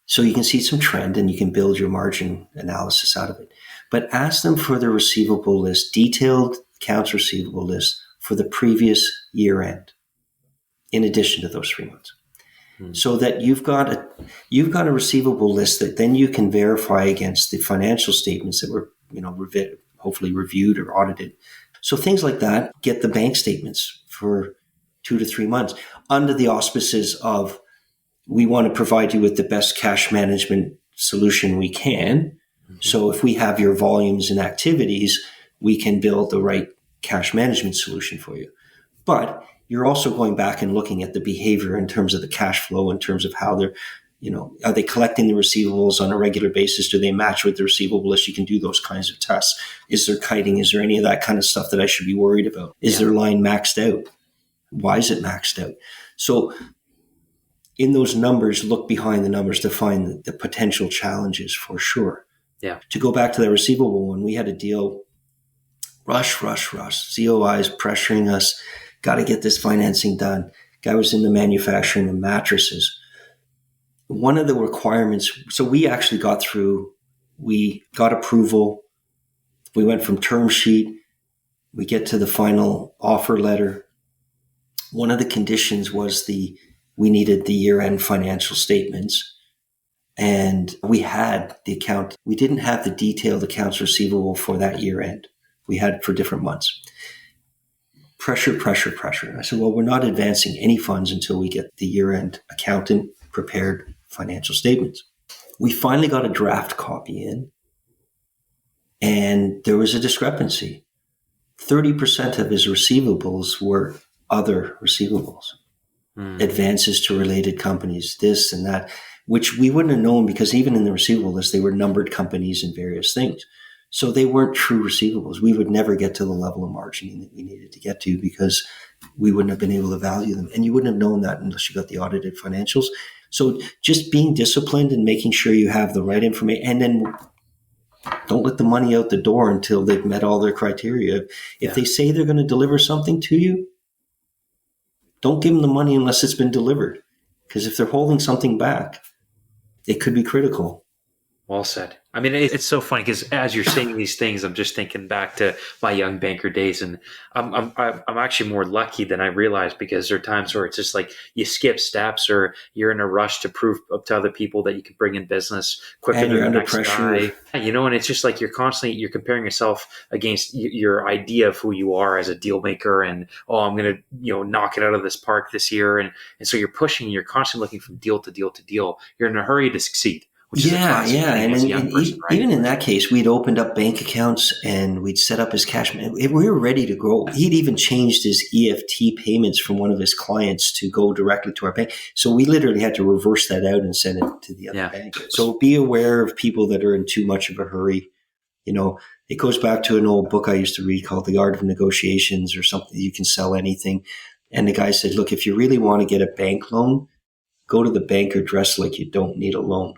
so you can see some trend and you can build your margin analysis out of it. But ask them for the receivable list, detailed accounts receivable list for the previous year end, in addition to those 3 months. So that you've got a receivable list that then you can verify against the financial statements that were, hopefully reviewed or audited. So things like that, get the bank statements for 2 to 3 months under the auspices of, we want to provide you with the best cash management solution we can. Mm-hmm. So if we have your volumes and activities, we can build the right cash management solution for you. But you're also going back and looking at the behavior in terms of the cash flow, in terms of how they're, are they collecting the receivables on a regular basis? Do they match with the receivable list? You can do those kinds of tests. Is there kiting? Is there any of that kind of stuff that I should be worried about? Is their line maxed out? Why is it maxed out? So in those numbers, look behind the numbers to find the potential challenges for sure. Yeah. To go back to that receivable one, we had a deal, rush. COIs pressuring us, got to get this financing done. Guy was in the manufacturing of mattresses. One of the requirements, so we actually we got approval. We went from term sheet. We get to the final offer letter. One of the conditions was we needed the year-end financial statements. And we had the account. We didn't have the detailed accounts receivable for that year-end. We had it for different months. Pressure. I said, well, we're not advancing any funds until we get the year-end accountant prepared financial statements. We finally got a draft copy in, and there was a discrepancy. 30% of his receivables were other receivables. Advances to related companies, this and that, which we wouldn't have known because even in the receivable list, they were numbered companies and various things. So they weren't true receivables. We would never get to the level of margining that we needed to get to because we wouldn't have been able to value them. And you wouldn't have known that unless you got the audited financials. So just being disciplined and making sure you have the right information, and then don't let the money out the door until they've met all their criteria. If they say they're going to deliver something to you, don't give them the money unless it's been delivered. Because if they're holding something back, it could be critical. Well said. I mean, it's so funny because as you're saying these things, I'm just thinking back to my young banker days, and I'm actually more lucky than I realized because there are times where it's just like you skip steps or you're in a rush to prove up to other people that you can bring in business quicker than the next guy. And it's just like you're comparing yourself against your idea of who you are as a deal maker, and I'm going to knock it out of this park this year, and so you're pushing, you're constantly looking from deal to deal to deal. You're in a hurry to succeed. Even in that case, we'd opened up bank accounts and we'd set up his cash. We were ready to go. He'd even changed his EFT payments from one of his clients to go directly to our bank. So we literally had to reverse that out and send it to the other bank. So be aware of people that are in too much of a hurry. It goes back to an old book I used to read called The Art of Negotiations or something. You can sell anything. And the guy said, look, if you really want to get a bank loan, go to the banker dressed like you don't need a loan.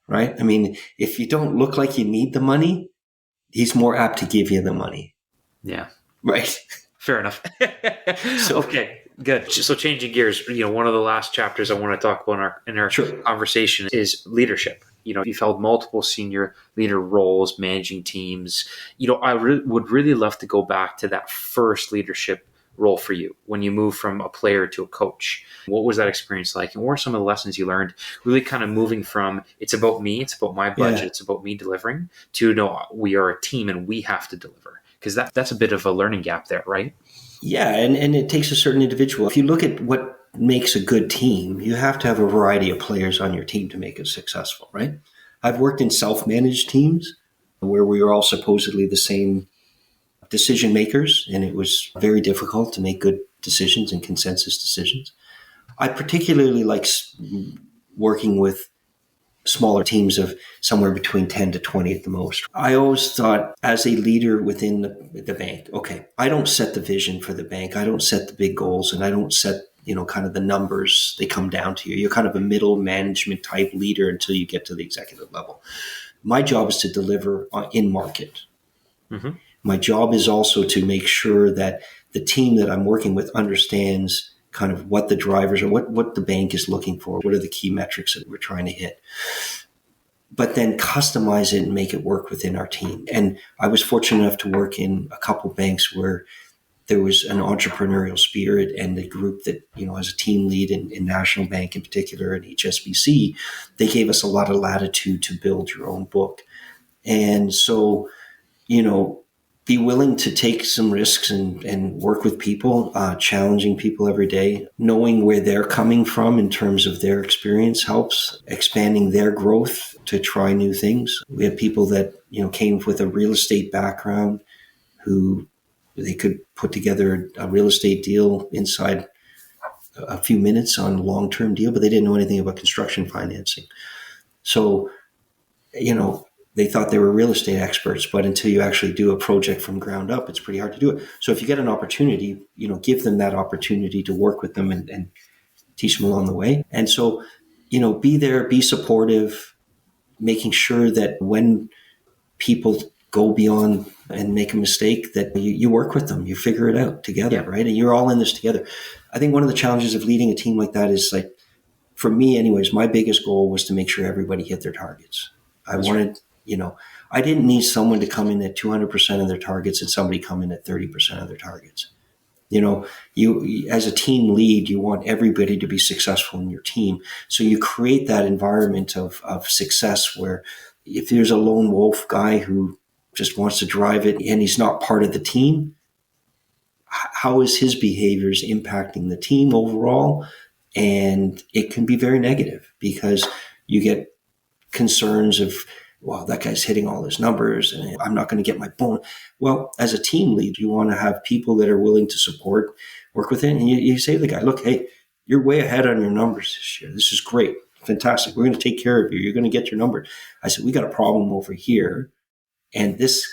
Right? I mean, if you don't look like you need the money, he's more apt to give you the money. Yeah. Right. Fair enough. So, okay, good. So changing gears, one of the last chapters I want to talk about in our sure. conversation is leadership. You've held multiple senior leader roles, managing teams. I would really love to go back to that first leadership role for you when you moved from a player to a coach. What was that experience like? And what were some of the lessons you learned really kind of moving from it's about me, it's about my budget, it's about me delivering to no, we are a team and we have to deliver? Because that's a bit of a learning gap there, right? Yeah, and it takes a certain individual. If you look at what makes a good team, you have to have a variety of players on your team to make it successful, right? I've worked in self-managed teams where we were all supposedly the same decision makers, and it was very difficult to make good decisions and consensus decisions. I particularly like working with smaller teams of somewhere between 10 to 20 at the most. I always thought as a leader within the bank, okay, I don't set the vision for the bank. I don't set the big goals, and I don't set, kind of the numbers. They come down to you. You're kind of a middle management type leader until you get to the executive level. My job is to deliver in market. Mm-hmm. My job is also to make sure that the team that I'm working with understands kind of what the drivers are, what the bank is looking for, what are the key metrics that we're trying to hit, but then customize it and make it work within our team. And I was fortunate enough to work in a couple of banks where there was an entrepreneurial spirit, and the group that, as a team lead in National Bank in particular and HSBC, they gave us a lot of latitude to build your own book. And so, be willing to take some risks and work with people, challenging people every day, knowing where they're coming from in terms of their experience helps, expanding their growth to try new things. We have people that, came with a real estate background who they could put together a real estate deal inside a few minutes on a long-term deal, but they didn't know anything about construction financing. So, they thought they were real estate experts, but until you actually do a project from ground up, it's pretty hard to do it. So if you get an opportunity, give them that opportunity to work with them and teach them along the way. And so, be there, be supportive, making sure that when people go beyond and make a mistake, that you work with them, you figure it out together, right? And you're all in this together. I think one of the challenges of leading a team like that is, like, for me anyways, my biggest goal was to make sure everybody hit their targets. I wanted, I didn't need someone to come in at 200% of their targets and somebody come in at 30% of their targets. You as a team lead, you want everybody to be successful in your team. So you create that environment of success where if there's a lone wolf guy who just wants to drive it and he's not part of the team, how is his behaviors impacting the team overall? And it can be very negative because you get concerns of, well, that guy's hitting all his numbers and I'm not going to get my bonus. Well, as a team lead, you want to have people that are willing to support, work with it. And you say to the guy, look, hey, you're way ahead on your numbers this year. This is great. Fantastic. We're going to take care of you. You're going to get your number. I said, we got a problem over here. And this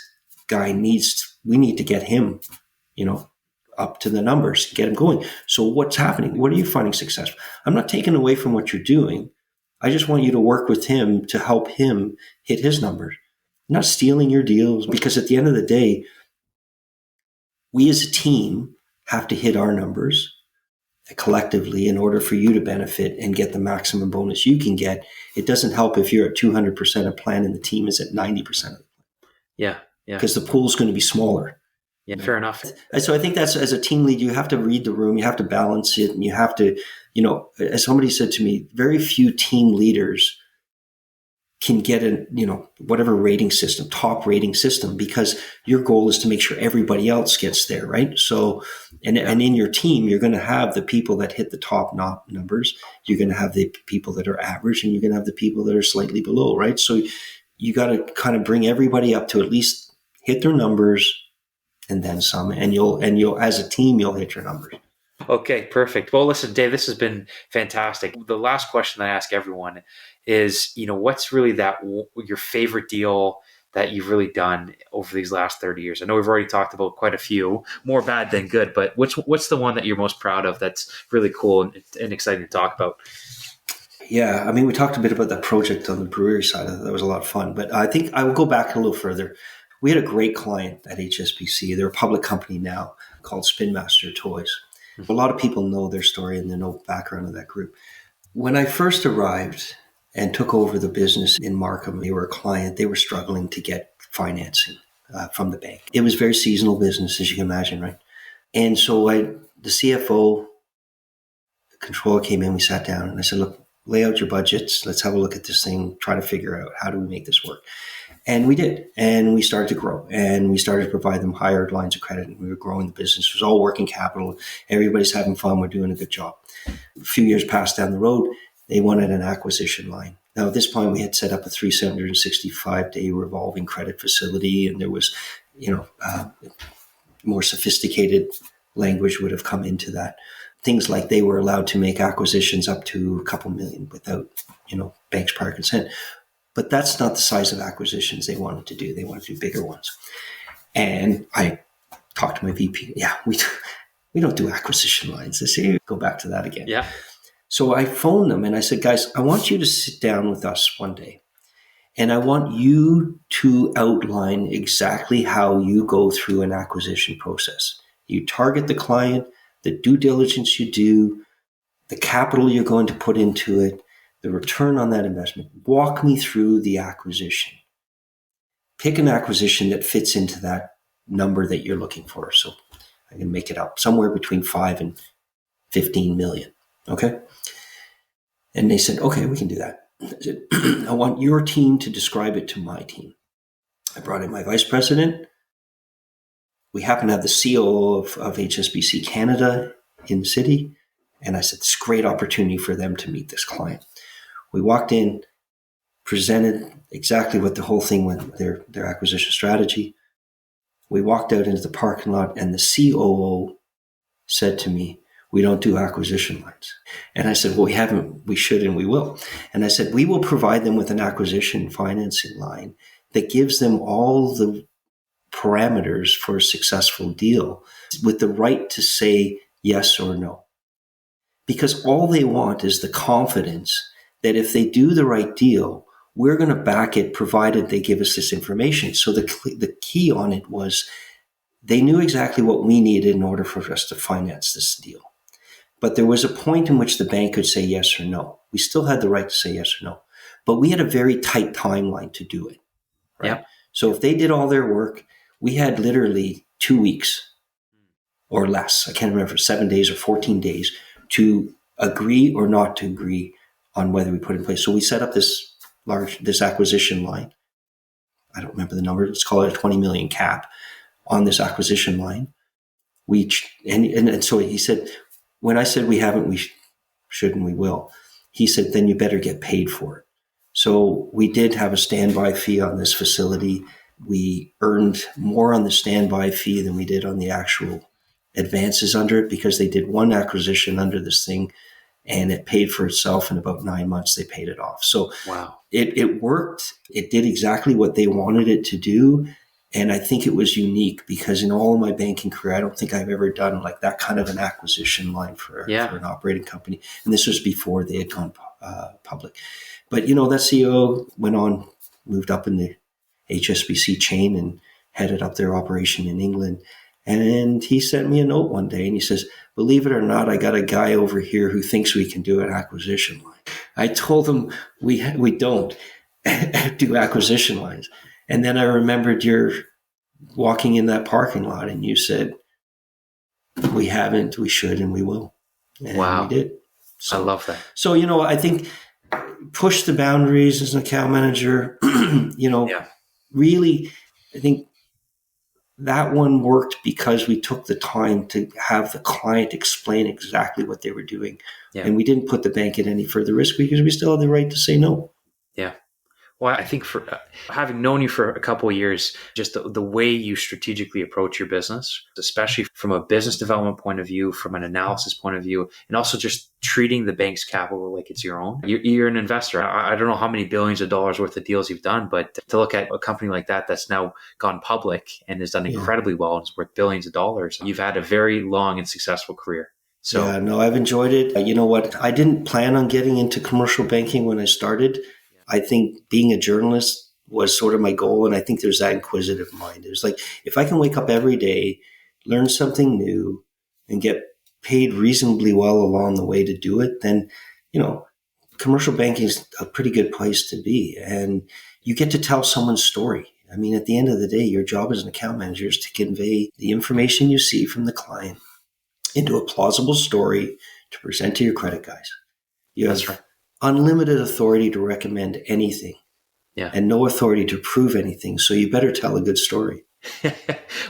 guy we need to get him, up to the numbers, get him going. So what's happening? What are you finding successful? I'm not taking away from what you're doing. I just want you to work with him to help him hit his numbers. I'm not stealing your deals, because at the end of the day, we as a team have to hit our numbers collectively in order for you to benefit and get the maximum bonus you can get. It doesn't help if you're at 200% of plan and the team is at 90% of the plan. Yeah. Because the pool is going to be smaller. Yeah, fair enough. So I think that's, as a team lead, you have to read the room, you have to balance it, and you have to, as somebody said to me, very few team leaders can get a, whatever rating system, top rating system, because your goal is to make sure everybody else gets there, right? So, and in your team, you're going to have the people that hit the top numbers, you're going to have the people that are average, and you're going to have the people that are slightly below, right? So you got to kind of bring everybody up to at least hit their numbers, and then some, and you'll as a team, you'll hit your numbers. Okay, perfect. Well, listen, Dave, this has been fantastic. The last question that I ask everyone is, what's really your favorite deal that you've really done over these last 30 years? I know we've already talked about quite a few, more bad than good, but what's the one that you're most proud of that's really cool and exciting to talk about? Yeah, we talked a bit about that project on the brewery side. That was a lot of fun, but I think I will go back a little further. We had a great client at HSBC. They're a public company now called Spin Master Toys. A lot of people know their story and they know the background of that group. When I first arrived and took over the business in Markham, they were a client. They were struggling to get financing from the bank. It was very seasonal business, as you can imagine, right? And so the CFO, the controller came in, we sat down and I said, look, lay out your budgets. Let's have a look at this thing, try to figure out how do we make this work. And we did. And we started to grow and we started to provide them higher lines of credit. And we were growing the business. It was all working capital. Everybody's having fun. We're doing a good job. A few years passed down the road, they wanted an acquisition line. Now, at this point, we had set up a 365-day revolving credit facility, and there was, more sophisticated language would have come into that. Things like they were allowed to make acquisitions up to a couple million without, bank's prior consent. But that's not the size of acquisitions they wanted to do. They wanted to do bigger ones. And I talked to my VP. Yeah, we don't do acquisition lines. They say, go back to that again. Yeah. So I phoned them and I said, guys, I want you to sit down with us one day. And I want you to outline exactly how you go through an acquisition process. You target the client, the due diligence you do, the capital you're going to put into it, the return on that investment. Walk me through the acquisition. Pick an acquisition that fits into that number that you're looking for. So I can make it up somewhere between 5 and 15 million. Okay. And they said, okay, we can do that. I said, I want your team to describe it to my team. I brought in my vice president. We happen to have the COO of HSBC Canada in the city. And I said, it's a great opportunity for them to meet this client. We walked in, presented exactly what the whole thing went, their acquisition strategy. We walked out into the parking lot and the COO said to me, we don't do acquisition lines. And I said, well, we should, and we will. And I said, we will provide them with an acquisition financing line that gives them all the parameters for a successful deal with the right to say yes or no. Because all they want is the confidence that if they do the right deal, we're going to back it provided they give us this information. So the key on it was they knew exactly what we needed in order for us to finance this deal. But there was a point in which the bank could say yes or no. We still had the right to say yes or no. But we had a very tight timeline to do it. Right? Yeah. So if they did all their work, we had literally 2 weeks or less. I can't remember, 7 days or 14 days to agree or not to agree on whether we put in place. So we set up this acquisition line. I don't remember the number. Let's call it a 20 million cap on this acquisition line. And so he said, when I said we haven't, we should and we will, he said, then you better get paid for it. So we did have a standby fee on this facility. We earned more on the standby fee than we did on the actual advances under it because they did one acquisition under this thing and it paid for itself in about 9 months. They paid it off. So wow, it worked. It did exactly what they wanted it to do. And I think it was unique because in all of my banking career, I don't think I've ever done like that kind of an acquisition line for an operating company. And this was before they had gone public. But, that CEO went on, moved up in the HSBC chain and headed up their operation in England. And he sent me a note one day and he says, believe it or not, I got a guy over here who thinks we can do an acquisition line. I told him we don't do acquisition lines. And then I remembered you're walking in that parking lot and you said, we haven't, we should, and we will. And wow. We did. So, I love that. So, I think push the boundaries as an account manager, really, I think that one worked because we took the time to have the client explain exactly what they were doing. Yeah. And we didn't put the bank at any further risk because we still had the right to say no. Yeah. Well, I think for having known you for a couple of years, just the way you strategically approach your business, especially from a business development point of view, from an analysis point of view, and also just treating the bank's capital like it's your own. You're an investor. I don't know how many billions of dollars worth of deals you've done, but to look at a company like that that's now gone public and has done incredibly well and is worth billions of dollars, you've had a very long and successful career. So, yeah, no, I've enjoyed it. You know what? I didn't plan on getting into commercial banking when I started. I think being a journalist was sort of my goal. And I think there's that inquisitive mind. There's like, if I can wake up every day, learn something new, and get paid reasonably well along the way to do it, then, commercial banking is a pretty good place to be. And you get to tell someone's story. I mean, at the end of the day, your job as an account manager is to convey the information you see from the client into a plausible story to present to your credit guys. You have unlimited authority to recommend anything, and no authority to prove anything. So you better tell a good story.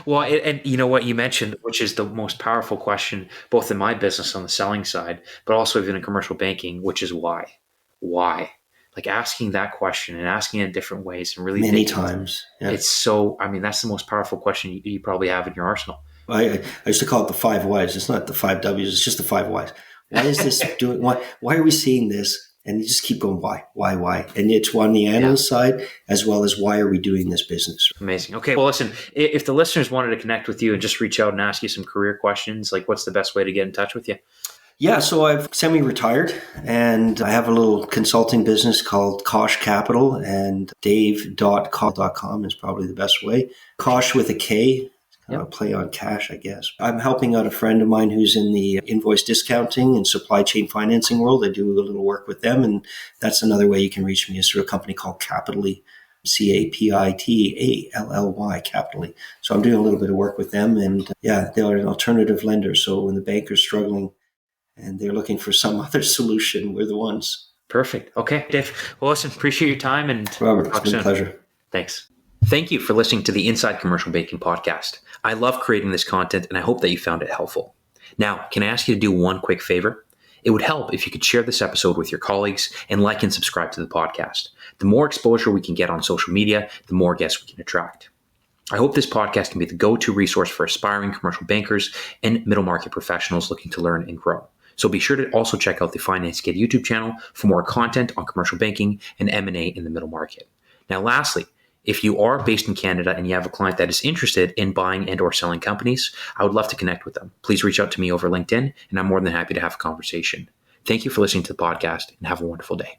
Well, and you know what you mentioned, which is the most powerful question, both in my business on the selling side, but also even in commercial banking, which is why? Why? Like asking that question and asking it in different ways and really many times. Yeah. It's so, that's the most powerful question you probably have in your arsenal. I used to call it the 5 whys. It's not the 5 W's. It's just the 5 whys. Why is this doing? Why are we seeing this? And you just keep going, why? And it's on the analyst side as well as why are we doing this business? Amazing. Okay. Well, listen, if the listeners wanted to connect with you and just reach out and ask you some career questions, like what's the best way to get in touch with you? Yeah, so I've semi-retired and I have a little consulting business called Kosh Capital, and dave.com is probably the best way. Kosh with a K. Play on cash, I guess. I'm helping out a friend of mine who's in the invoice discounting and supply chain financing world. I do a little work with them, and that's another way you can reach me is through a company called Capitally, Capitally, Capitally. So I'm doing a little bit of work with them, and they're an alternative lender. So when the banker's struggling and they're looking for some other solution, we're the ones. Perfect. Okay, Dave. Well, listen, appreciate your time, and Robert, it's been a pleasure. Thanks. Thank you for listening to the Inside Commercial Banking podcast. I love creating this content, and I hope that you found it helpful. Now, can I ask you to do one quick favor? It would help if you could share this episode with your colleagues and like and subscribe to the podcast. The more exposure we can get on social media, the more guests we can attract. I hope this podcast can be the go-to resource for aspiring commercial bankers and middle market professionals looking to learn and grow. So be sure to also check out the Finance Kid YouTube channel for more content on commercial banking and M&A in the middle market. Now, lastly, if you are based in Canada and you have a client that is interested in buying and or selling companies, I would love to connect with them. Please reach out to me over LinkedIn, and I'm more than happy to have a conversation. Thank you for listening to the podcast, and have a wonderful day.